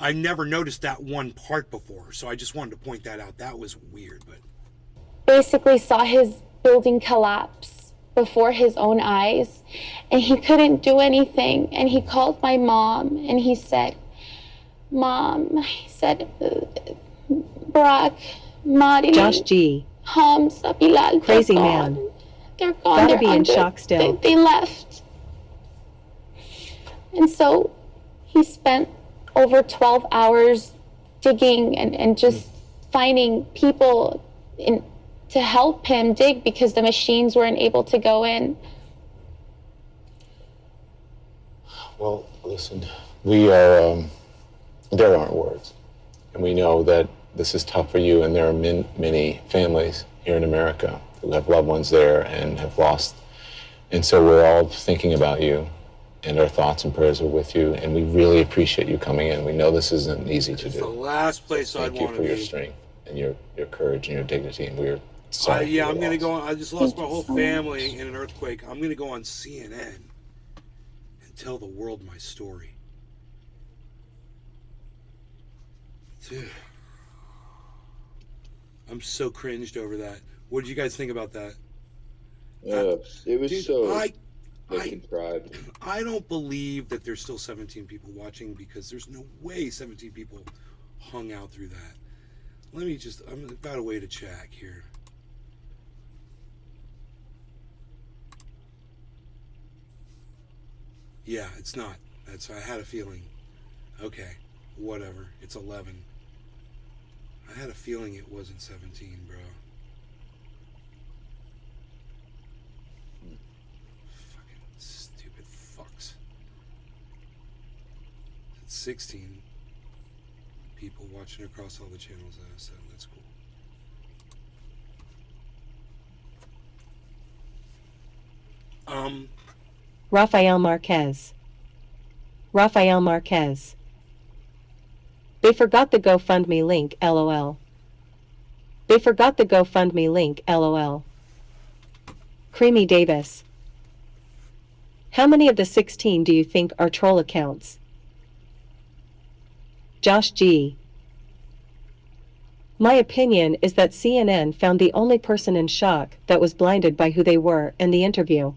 I never noticed that one part before. So I just wanted to point that out. That was weird, but basically saw his building collapse before his own eyes, and he couldn't do anything. And he called my mom and he said, Mom, he said, Barak, Mari, Josh G. Hamza, Bilal, Crazy they're man. gone. They're gone. Gotta They're be in under- shock still. They left. And so he spent over 12 hours digging and just finding people to help him dig because the machines weren't able to go in. Well, listen, we are, there aren't words. And we know that this is tough for you, and there are many families here in America who have loved ones there and have lost. And so we're all thinking about you, and our thoughts and prayers are with you, and we really appreciate you coming in. We know this isn't easy to do. the last place So I'd thank you want for to your be. strength and your courage and your dignity, and we're sorry. for Yeah, your I'm gonna loss. go on. I just lost my whole family in an earthquake. I'm gonna go on CNN and tell the world my story. Dude, I'm so cringed over that. What did you guys think about that? It was Dude, so I contrived. I don't believe that there's still 17 people watching because there's no way 17 people hung out through that. I'm about a way to check here. Yeah, it's not. I had a feeling. Okay, whatever. It's 11. I had a feeling it wasn't 17, bro. Fucking stupid fucks. It's 16 people watching across all the channels that I said. That's cool. Rafael Marquez. Rafael Marquez. They forgot the GoFundMe link, lol. They forgot the GoFundMe link, lol. Creamy Davis. How many of the 16 do you think are troll accounts? Josh G. My opinion is that CNN found the only person in shock that was blinded by who they were in the interview.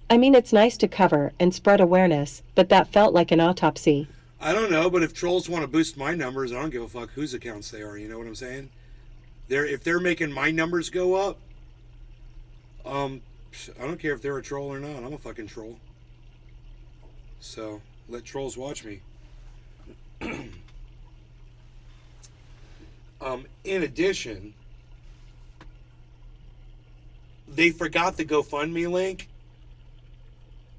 I mean, it's nice to cover and spread awareness, but that felt like an autopsy. I don't know, but if trolls want to boost my numbers, I don't give a fuck whose accounts they are. You know what I'm saying? If they're making my numbers go up, I don't care if they're a troll or not. I'm a fucking troll. So let trolls watch me. In addition, they forgot the GoFundMe link.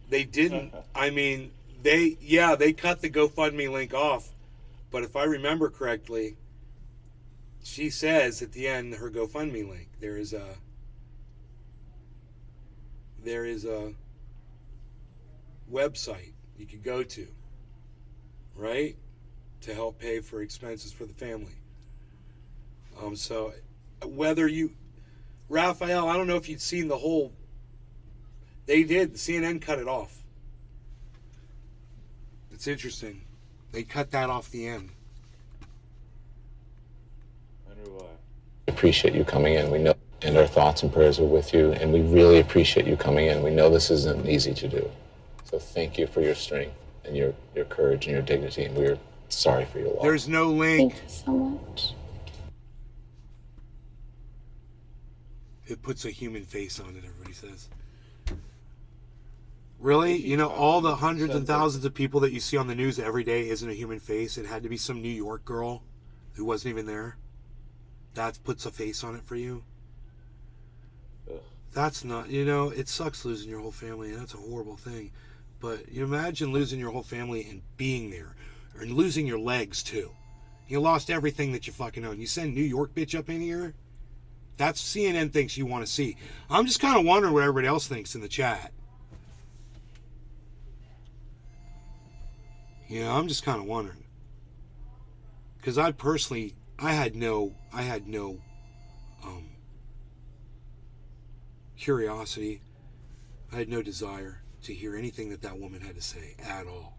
They didn't. I mean, they cut the GoFundMe link off. But if I remember correctly, she says at the end her GoFundMe link. There is a website you could go to, right, to help pay for expenses for the family. So whether you, Raphael, I don't know if you'd seen the whole. They did. CNN cut it off. It's interesting. They cut that off the end. I wonder why. Appreciate you coming in. We know, and our thoughts and prayers are with you, and we really appreciate you coming in. We know this isn't easy to do. So thank you for your strength and your courage and your dignity, and we're sorry for your loss. There's no link. Thank you so much. It puts a human face on it, everybody says. Really? You know, all the hundreds and thousands of people that you see on the news every day isn't a human face. It had to be some New York girl who wasn't even there. That puts a face on it for you. Ugh. That's not, you know, it sucks losing your whole family, and that's a horrible thing. But you imagine losing your whole family and being there, and losing your legs too. You lost everything that you fucking own. You send New York bitch up in here? That's CNN thinks you want to see. I'm just kind of wondering what everybody else thinks in the chat. You know, I'm just kind of wondering. Because I had no curiosity. I had no desire to hear anything that woman had to say at all.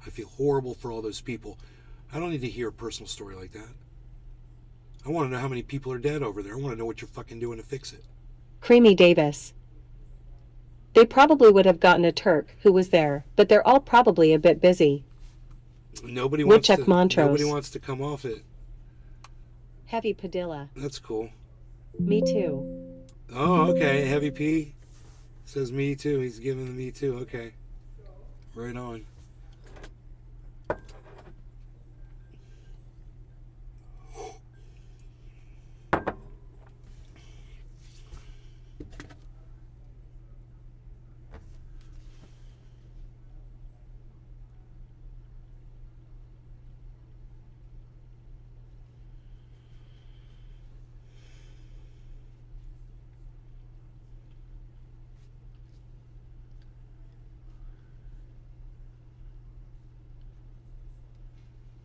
I feel horrible for all those people. I don't need to hear a personal story like that. I want to know how many people are dead over there. I want to know what you're fucking doing to fix it. Creamy Davis. They probably would have gotten a Turk who was there, but they're all probably a bit busy. Nobody wants Montrose. to come off it. Heavy Padilla. That's cool. Me too. Oh, okay. Heavy P says me too. He's giving the me too. Okay. Right on.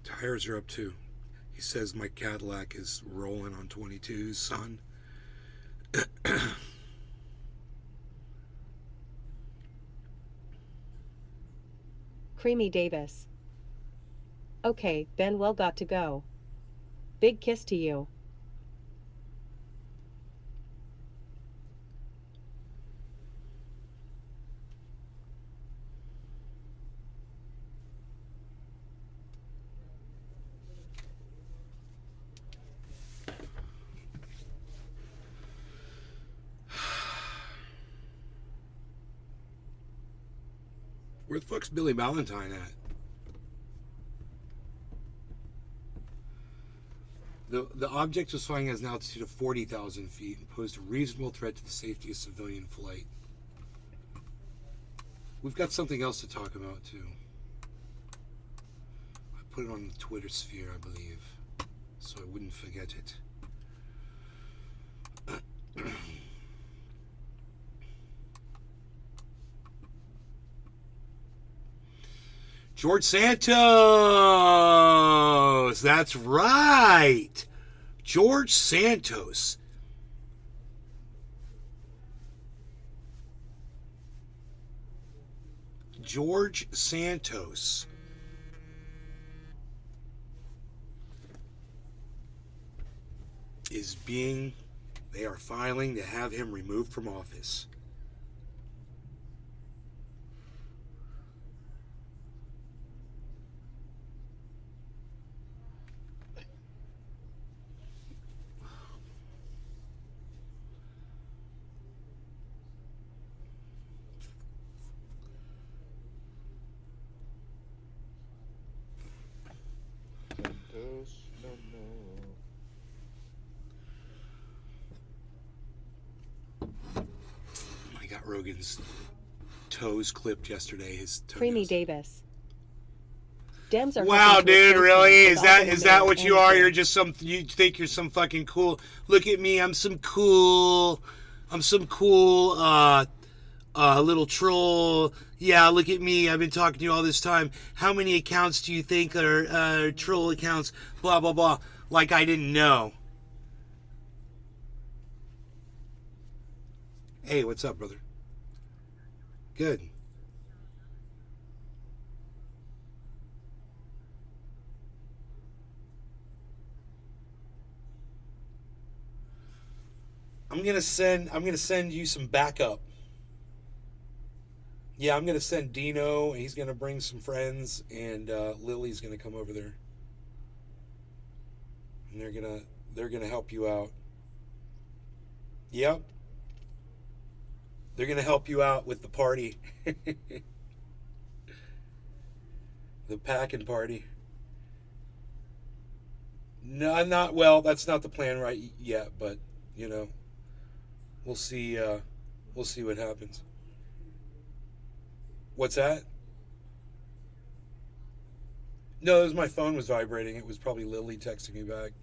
Tires are up too. He says my Cadillac is rolling on 22s, son. Creamy Davis. Okay, Ben well got to go. Big kiss to you. Where the fuck's Billy Valentine at? The object was flying at an altitude of 40,000 feet and posed a reasonable threat to the safety of civilian flight. We've got something else to talk about too. I put it on the Twitter sphere, I believe, so I wouldn't forget it. George Santos! That's right! George Santos. George Santos. They are filing to have him removed from office. Rogan's toes clipped yesterday. His toenails. Creamy Davis. Dems are wow, dude, really? Is that what you are? Fair. You're just you think you're some fucking cool. Look at me, I'm some cool little troll. Yeah, look at me. I've been talking to you all this time. How many accounts do you think are troll accounts? Blah, blah, blah. Like I didn't know. Hey, what's up, brother? Good. I'm gonna send you some backup. Yeah, I'm gonna send Dino, and he's gonna bring some friends, and Lily's gonna come over there, and they're gonna help you out. Yep, they're gonna help you out with the party, the packing party. No, I'm not. Well, that's not the plan right yet, but you know, we'll see. We'll see what happens. What's that? No, it was my phone was vibrating. It was probably Lily texting me back.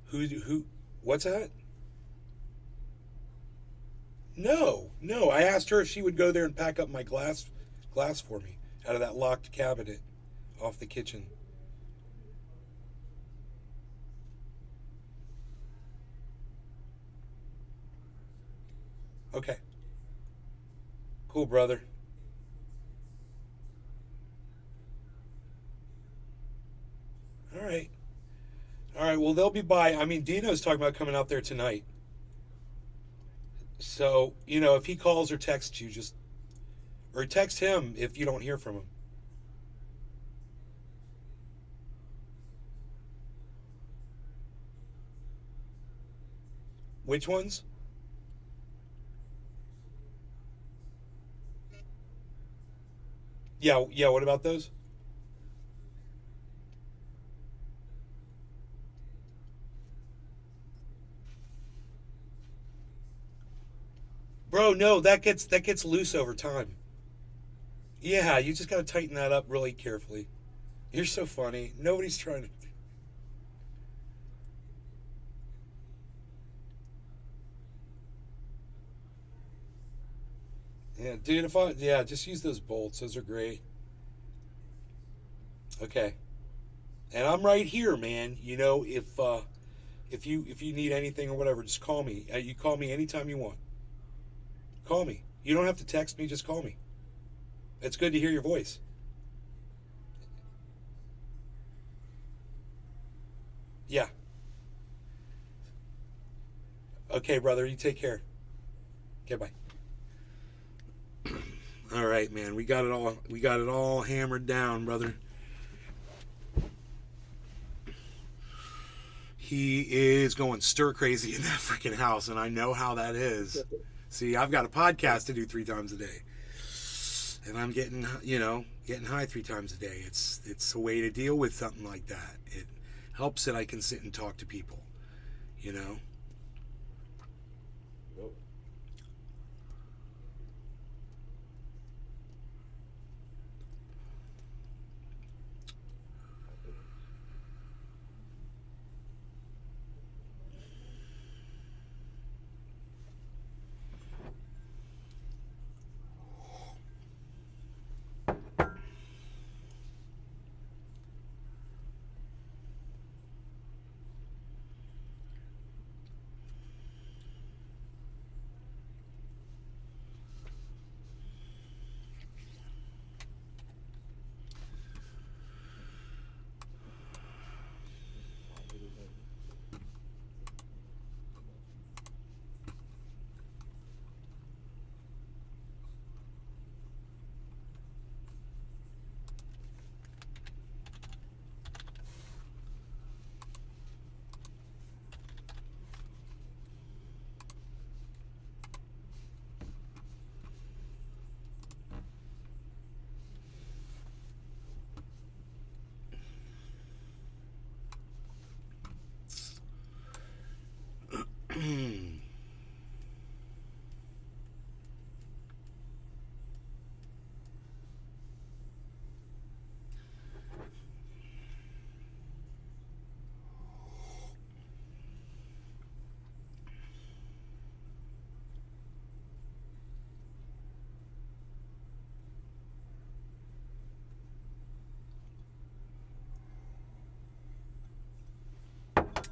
Who? What's that? No. I asked her if she would go there and pack up my glass for me out of that locked cabinet off the kitchen. Okay. Cool, brother. All right. Well, they'll be by. I mean, Dino's talking about coming out there tonight. So, you know, if he calls or texts you, or text him if you don't hear from him. Which ones? Yeah, what about those? Bro, no, that gets loose over time. Yeah, you just gotta tighten that up really carefully. You're so funny. Nobody's trying to. Yeah, dude, just use those bolts. Those are great. Okay. And I'm right here, man. You know, if you need anything or whatever, just call me. You call me anytime you want. Call me. You don't have to text me, just call me. It's good to hear your voice. Yeah. Okay, brother, you take care. Okay, bye. All right, man. We got it all hammered down, brother. He is going stir crazy in that freaking house, and I know how that is. See, I've got a podcast to do 3 times a day, and I'm getting high 3 times a day. It's a way to deal with something like that. It helps that I can sit and talk to people, you know.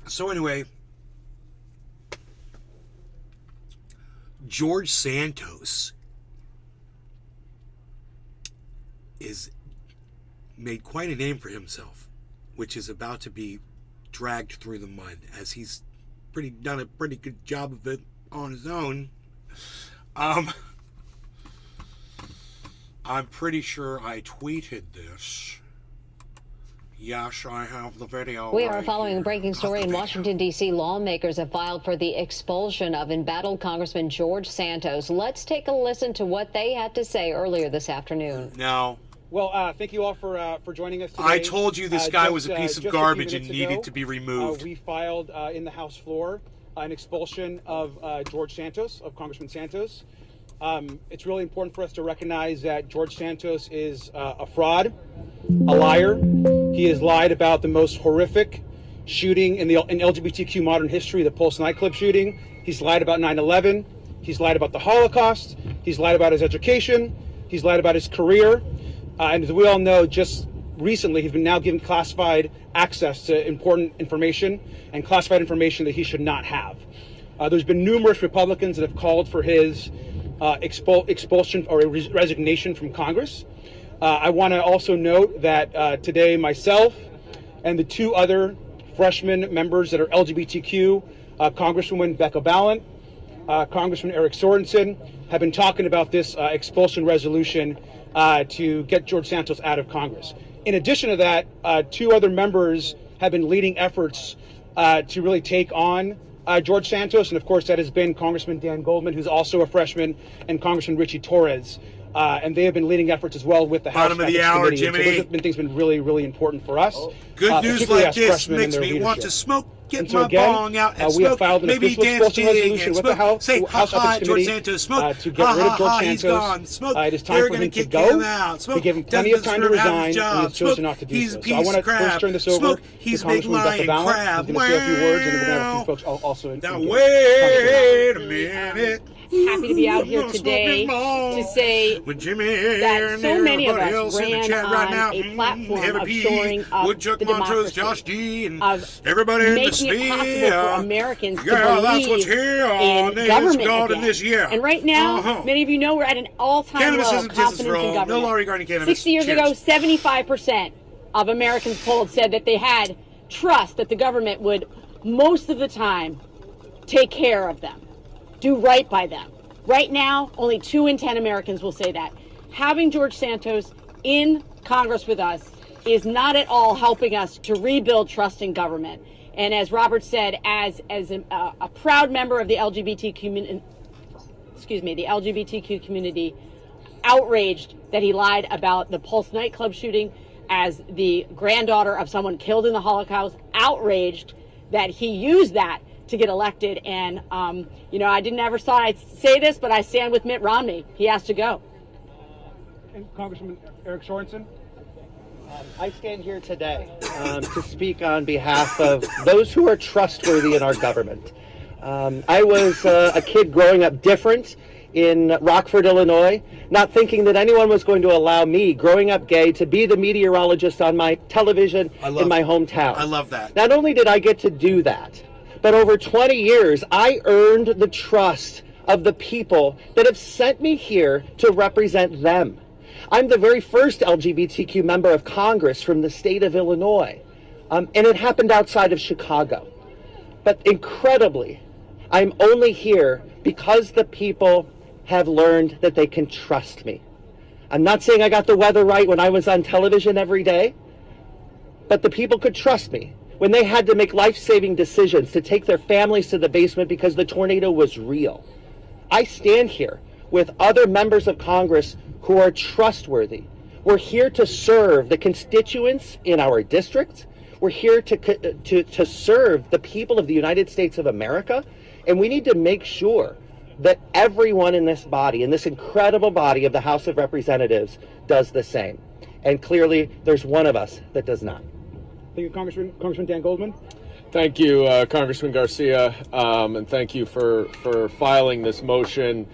So anyway, George Santos is made quite a name for himself, which is about to be dragged through the mud, as he's done a pretty good job of it on his own. I'm pretty sure I tweeted this. Yes, I have the video. We are following a breaking story in Washington, D.C. Lawmakers have filed for the expulsion of embattled Congressman George Santos. Let's take a listen to what they had to say earlier this afternoon. Now, well, thank you all for joining us today. I told you this guy was a piece of garbage and needed to be removed. We filed in the House floor an expulsion of George Santos, of Congressman Santos. It's really important for us to recognize that George Santos is a fraud, a liar. He has lied about the most horrific shooting in LGBTQ modern history, the Pulse nightclub shooting. He's lied about 9/11. He's lied about the Holocaust. He's lied about his education. He's lied about his career. And as we all know, just recently, he's been now given classified access to important information and classified information that he should not have. There's been numerous Republicans that have called for his expulsion or resignation from Congress. I want to also note that today myself and the two other freshman members that are LGBTQ, Congresswoman Becca Balint, Congressman Eric Sorensen, have been talking about this expulsion resolution to get George Santos out of Congress. In addition to that, two other members have been leading efforts to really take on George Santos, and of course that has been Congressman Dan Goldman, who's also a freshman, and Congressman Richie Torres. And they have been leading efforts as well with the House Bottom of the hour, Committee. Jiminy. So those have been things been really, really important for us. Good news like this makes me want to smoke, get my bong out and we have smoke, filed an maybe official dance expulsion resolution with the House, say, House ha, Ethics George Committee Santos, smoke, to get rid of George Santos. He's gone, smoke, It is time they're for going him to to kick go. him out, smoke, We give him plenty of time to resign, and he has chosen not to do he's so. a So I piece want of to first crap, turn this over smoke, to he's a big Congresswoman Becca lying Balint, crap, who's going to say a few words, and then we're going to have a few folks also. Now wait a minute. Happy to be out here today to say that so many of us ran on a platform of shoring up Woodchuck the Montrose, democracy, Josh D, and of everybody in the making it possible for Americans to that's what's believe here in on government God in again. this year. And right now, many of you know we're at an all-time Cannabis low of isn't business confidence for in all. government. No law regarding cannabis. 60 years Cheers. ago, 75% of Americans polled said that they had trust that the government would, most of the time, take care of them, do right by them. Right now, only 2 in 10 Americans will say that. Having George Santos in Congress with us is not at all helping us to rebuild trust in government. And as Robert said, as a proud member of the LGBTQ community, outraged that he lied about the Pulse nightclub shooting, as the granddaughter of someone killed in the Holocaust, outraged that he used that to get elected. And, I didn't ever thought I'd say this, but I stand with Mitt Romney. He has to go. And Congressman Eric Sorensen. I stand here today to speak on behalf of those who are trustworthy in our government. I was a kid growing up different in Rockford, Illinois, not thinking that anyone was going to allow me, growing up gay, to be the meteorologist on my television in my hometown. I love that. Not only did I get to do that, but over 20 years, I earned the trust of the people that have sent me here to represent them. I'm the very first LGBTQ member of Congress from the state of Illinois, and it happened outside of Chicago. But incredibly, I'm only here because the people have learned that they can trust me. I'm not saying I got the weather right when I was on television every day, but the people could trust me when they had to make life-saving decisions to take their families to the basement because the tornado was real. I stand here with other members of Congress who are trustworthy. We're here to serve the constituents in our districts. We're here to serve the people of the United States of America, and we need to make sure that everyone in this body, in this incredible body of the House of Representatives, does the same. And clearly, there's one of us that does not. Thank you, Congressman Dan Goldman. Thank you, Congressman Garcia, and thank you for filing this motion,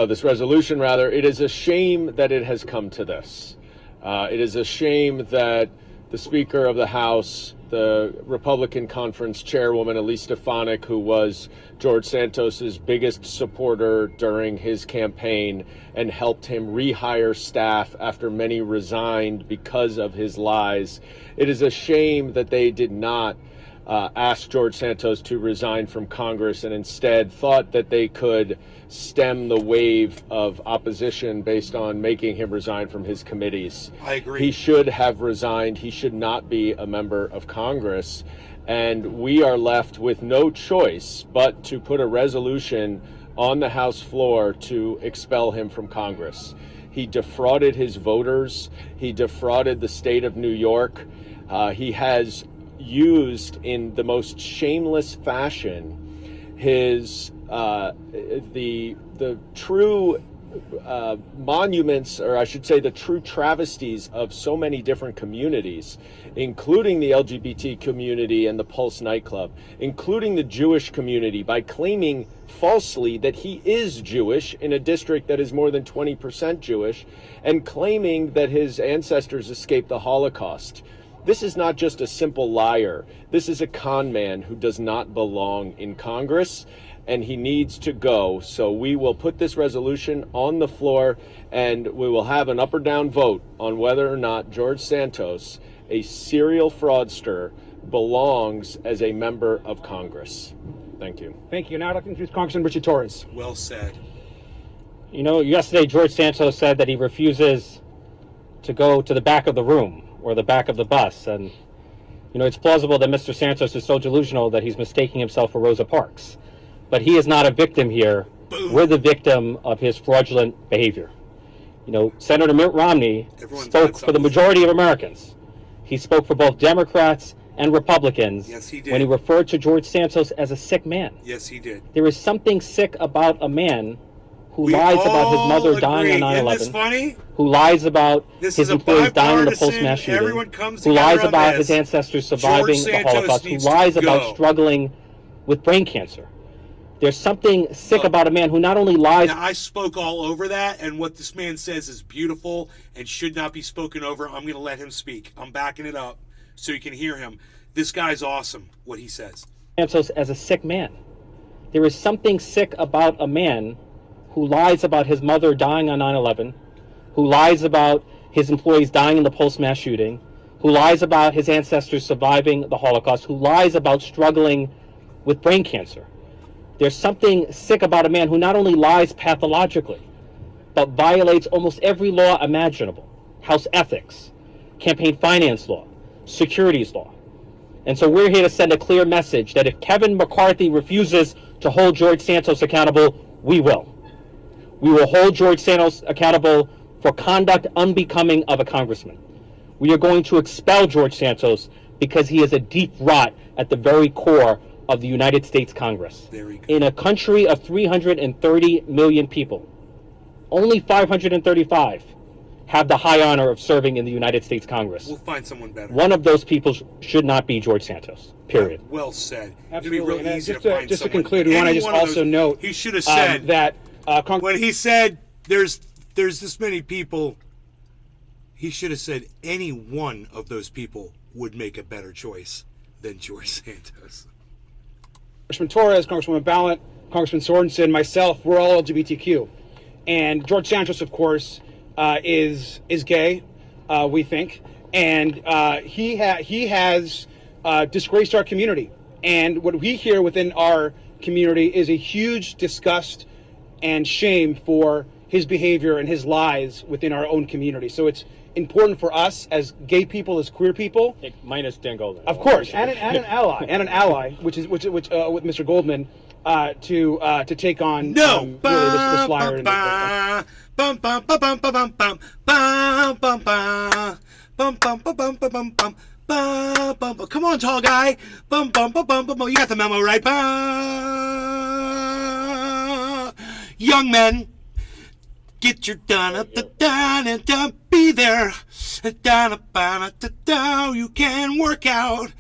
this resolution, rather. It is a shame that it has come to this. It is a shame that the Speaker of the House, the Republican Conference Chairwoman, Elise Stefanik, who was George Santos's biggest supporter during his campaign and helped him rehire staff after many resigned because of his lies. It is a shame that they did not ask George Santos to resign from Congress and instead thought that they could stem the wave of opposition based on making him resign from his committees. I agree. He should have resigned. He should not be a member of Congress. And we are left with no choice but to put a resolution on the House floor to expel him from Congress. He defrauded his voters. He defrauded the state of New York. He has used in the most shameless fashion his the true monuments, or I should say the true travesties of so many different communities, including the LGBT community and the Pulse nightclub, including the Jewish community, by claiming falsely that he is Jewish in a district that is more than 20% Jewish, and claiming that his ancestors escaped the Holocaust. This is not just a simple liar. This is a con man who does not belong in Congress, and he needs to go. So we will put this resolution on the floor, and we will have an up or down vote on whether or not George Santos, a serial fraudster, belongs as a member of Congress. Thank you. Thank you. Now I'd like to introduce Congressman Richard Torres. Well said. You know, yesterday George Santos said that he refuses to go to the back of the room or the back of the bus. And, you know, it's plausible that Mr. Santos is so delusional that he's mistaking himself for Rosa Parks. But he is not a victim here. Boom. We're the victim of his fraudulent behavior. You know, Senator Mitt Romney spoke for the majority of Americans. He spoke for both Democrats and Republicans. Yes, he did. When he referred to George Santos as a sick man. Yes, he did. There is something sick about a man who lies about his mother dying on 9/11. Isn't this funny? Who lies about This his is a employees dying in the Pulse bipartisan, mass shooting, everyone comes who together lies on about this. his ancestors surviving George the Santos Holocaust, who needs to lies about go. struggling with brain cancer. There's something sick about a man who not only lies... Now, I spoke all over that, and what this man says is beautiful and should not be spoken over. I'm going to let him speak. I'm backing it up so you can hear him. This guy's awesome, what he says. Santos as a sick man. There is something sick about a man who lies about his mother dying on 9/11, who lies about his employees dying in the Pulse mass shooting, who lies about his ancestors surviving the Holocaust, who lies about struggling with brain cancer. There's something sick about a man who not only lies pathologically, but violates almost every law imaginable. House ethics, campaign finance law, securities law. And so we're here to send a clear message that if Kevin McCarthy refuses to hold George Santos accountable, we will. We will hold George Santos accountable for conduct unbecoming of a congressman. We are going to expel George Santos because he is a deep rot at the very core of the United States Congress. In a country of 330 million people, only 535 have the high honor of serving in the United States Congress. We'll find someone better. One of those people should not be George Santos, period. Well said. Absolutely. It'd be real And easy just to to- find just to someone. conclude, we wanna Any just one of also those- note, he should have said that when he said there's this many people, he should have said any one of those people would make a better choice than George Santos. Congressman Torres, Congresswoman Ballant, Congressman Sorensen, myself, we're all LGBTQ. And George Santos, of course, is gay, we think. And he has disgraced our community. And what we hear within our community is a huge disgust and shame for his behavior and his lies within our own community. So it's important for us as gay people, as queer people, minus Dan Goldman, of course, and an ally, which with Mr. Goldman, to take on really this liar. Come on, tall guy. You got the memo, right? Young men, get your done up the done and done. Be there. You can work out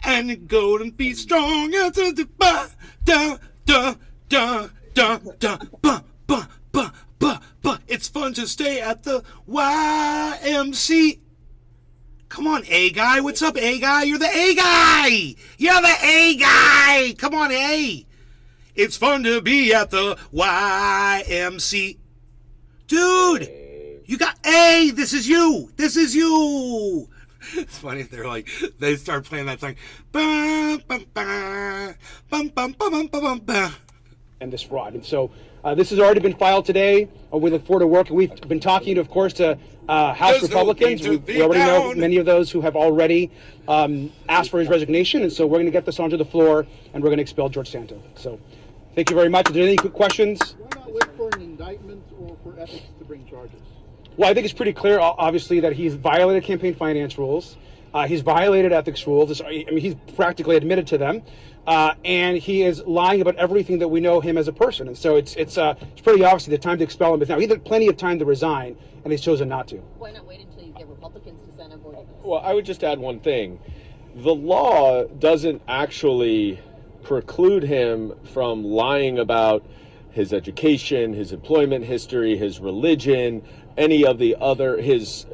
and go and be strong. It's fun to stay at the YMCA. Come on, A guy. What's up, A guy? You're the A guy. You're the A guy. Come on, A. It's fun to be at the YMC. Dude, you got A. This is you. This is you. It's funny if they're like, they start playing that song. Bum, bum, bum, bum, bum, bum, bum, bum. And this fraud. And so this has already been filed today. We look forward to working. We've been talking, of course, to House Republicans. We already know many of those who have already asked for his resignation. And so we're going to get this onto the floor, and we're going to expel George Santos. So thank you very much. If there are any quick questions? Why not wait for an indictment or for ethics to bring charges? Well, I think it's pretty clear, obviously, that he's violated campaign finance rules. He's violated ethics rules. I mean, he's practically admitted to them. And he is lying about everything that we know him as a person. And so it's pretty obvious the time to expel him is now. He had plenty of time to resign, and he's chosen not to. Why not wait until you get Republicans to sign on board? Well, I would just add one thing. The law doesn't actually preclude him from lying about his education, his employment history, his religion, any of the other, his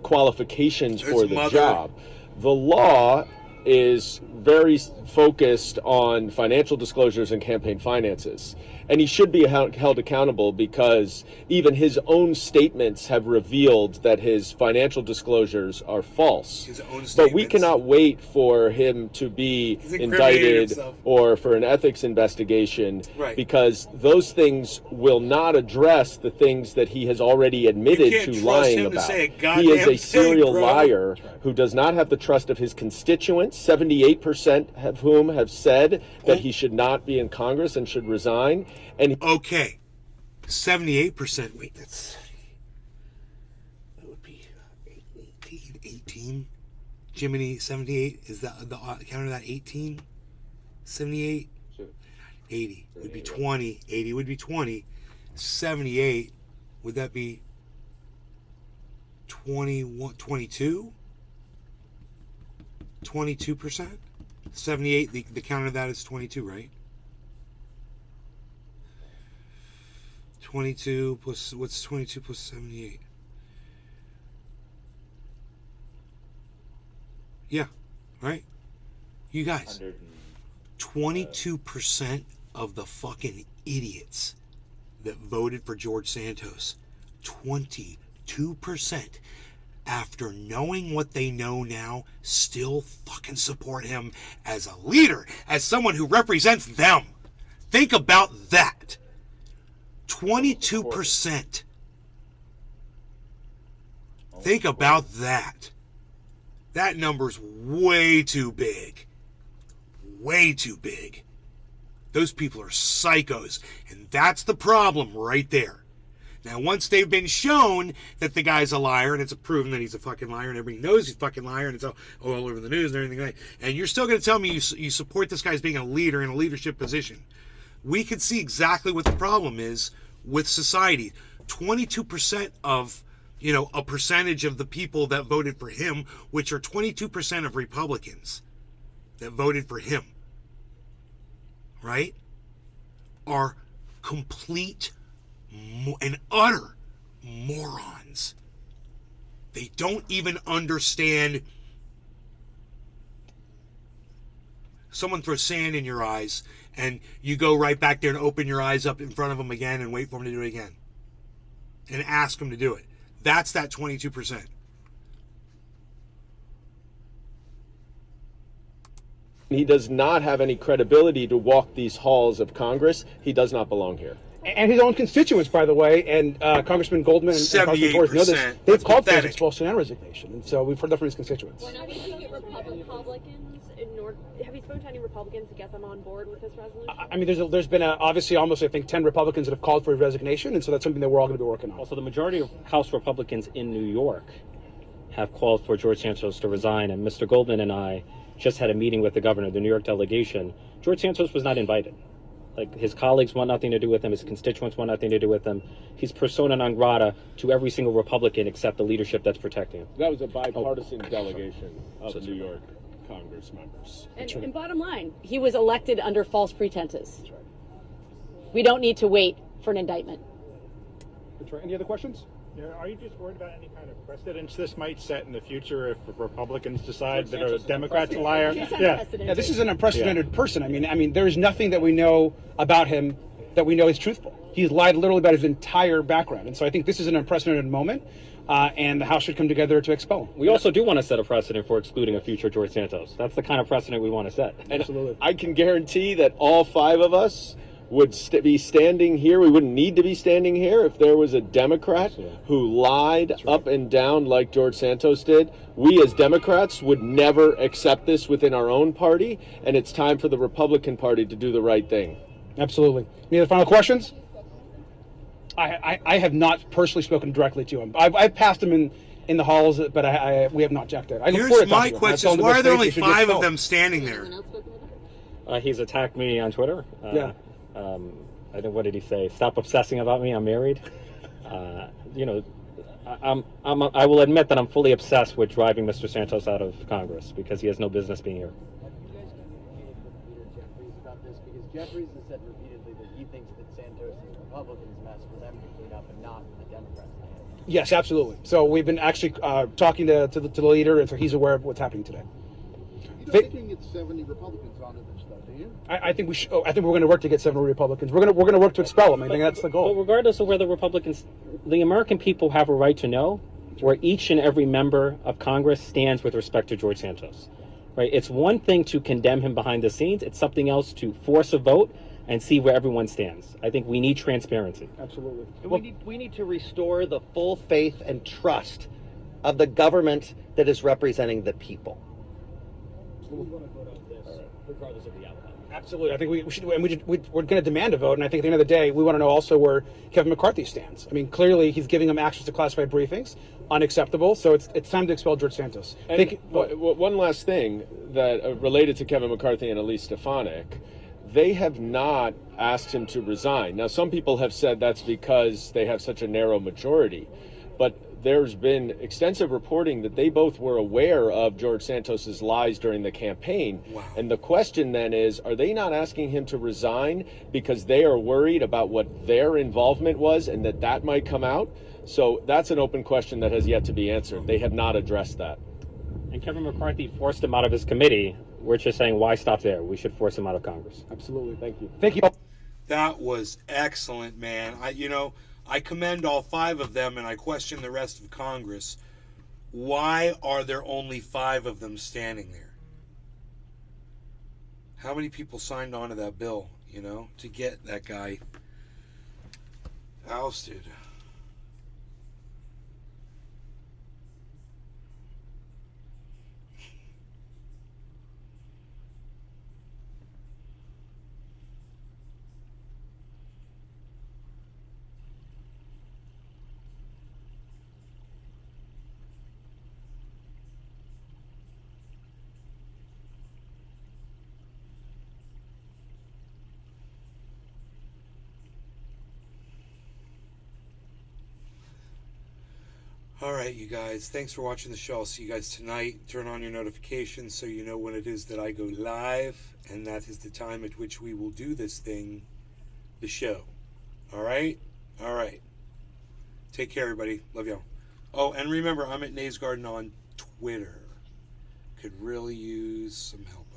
qualifications for the job. The law is very focused on financial disclosures and campaign finances. And he should be held accountable because even his own statements have revealed that his financial disclosures are false. His own statements. But we cannot wait for him to be indicted or for an ethics investigation, Right. because those things will not address the things that he has already admitted can't to trust lying him to about. say a He is goddamn a thing, serial bro. liar who does not have the trust of his constituents, 78% of whom have said that he should not be in Congress and should resign. And okay, 78%. Wait, that would be 18. Jiminy, 78. Is that the count of that 18? 78? 80 would be 20. 80 would be 20. 78, would that be 21, 22? 22%? 78, the count of that is 22, right? 22 plus, what's 22 plus 78? Yeah, right? You guys, 22% of the fucking idiots that voted for George Santos, 22%, after knowing what they know now, still fucking support him as a leader, as someone who represents them. Think about that. 22%. Think about that. That number's way too big. Way too big. Those people are psychos, and that's the problem right there. Now, once they've been shown that the guy's a liar, and it's proven that he's a fucking liar, and everybody knows he's a fucking liar, and it's all over the news and everything like that, and you're still going to tell me you support this guy as being a leader in a leadership position, we can see exactly what the problem is with society. 22% of, a percentage of the people that voted for him, which are 22% of Republicans that voted for him, right, are complete and utter morons. They don't even understand. Someone throws sand in your eyes and you go right back there and open your eyes up in front of them again and wait for them to do it again and ask them to do it. That's that 22%. he does not have any credibility to walk these halls of Congress. He does not belong here. And his own constituents, by the way, and Congressman Goldman and Congressman Torres know this. They've called for his expulsion and resignation, and so we've heard that from his constituents. Have you spoken to any Republicans to get them on board with this resolution? I mean, there's been obviously almost, I think, 10 Republicans that have called for his resignation, and so that's something that we're all going to be working on. Also, the majority of House Republicans in New York have called for George Santos to resign, and Mr. Goldman and I just had a meeting with the governor, the New York delegation. George Santos was not invited. Like, his colleagues want nothing to do with him. His constituents want nothing to do with him. He's persona non grata to every single Republican except the leadership that's protecting him. That was a bipartisan delegation of New York Congress members. And bottom line, he was elected under false pretenses. That's right. We don't need to wait for an indictment. That's right. Any other questions? Yeah, are you just worried about any kind of precedence this might set in the future if Republicans decide that a Democrat's a liar? Yeah, this is an unprecedented person. I mean, there is nothing that we know about him that we know is truthful. He's lied literally about his entire background, and so I think this is an unprecedented moment, and the House should come together to expel him. We also do want to set a precedent for excluding a future George Santos. That's the kind of precedent we want to set. And absolutely, I can guarantee that all 5 of us would be standing here. We wouldn't need to be standing here if there was a Democrat who lied up and down like George Santos did. We as Democrats would never accept this within our own party, and it's time for the Republican Party to do the right thing. Absolutely. Any other final questions? I have not personally spoken directly to him. I've passed him in the halls, but we have not checked it. Here's my question: why are there only 5 of them standing there? He's attacked me on Twitter. Yeah. I think, what did he say? Stop obsessing about me. I'm married. You know, I will admit that I'm fully obsessed with driving Mr. Santos out of Congress because he has no business being here. Jeffries has said repeatedly that he thinks that Santos is Republicans' mess for them to clean up and not the Democrats. Yes, absolutely. So we've been actually talking to the leader, and so he's aware of what's happening today. You don't think it's 70 Republicans onto this stuff, do you? I think we should. I think we're going to work to get 7 Republicans. We're going to work to expel them. I think that's the goal. But regardless of whether Republicans, the American people have a right to know where each and every member of Congress stands with respect to George Santos. Right? It's one thing to condemn him behind the scenes. It's something else to force a vote and see where everyone stands. I think we need transparency. Absolutely. We need to restore the full faith and trust of the government that is representing the people. Regardless of the outcome. Absolutely. I think we should, and we're going to demand a vote, and I think at the end of the day, we want to know also where Kevin McCarthy stands. I mean, clearly he's giving them access to classified briefings, unacceptable, so it's time to expel George Santos. And one last thing that related to Kevin McCarthy and Elise Stefanik, they have not asked him to resign. Now, some people have said that's because they have such a narrow majority, but there's been extensive reporting that they both were aware of George Santos's lies during the campaign. Wow. And the question then is, are they not asking him to resign because they are worried about what their involvement was and that might come out? So that's an open question that has yet to be answered. They have not addressed that. And Kevin McCarthy forced him out of his committee. We're just saying, why stop there? We should force him out of Congress. Absolutely. Thank you. Thank you. That was excellent, man. I commend all 5 of them, and I question the rest of Congress. Why are there only 5 of them standing there? How many people signed on to that bill, to get that guy ousted? All right, you guys. Thanks for watching the show. I'll see you guys tonight. Turn on your notifications so you know when it is that I go live, and that is the time at which we will do this thing, the show. All right? All right. Take care, everybody. Love y'all. Oh, and remember, I'm at Nays Garden on Twitter. Could really use some help.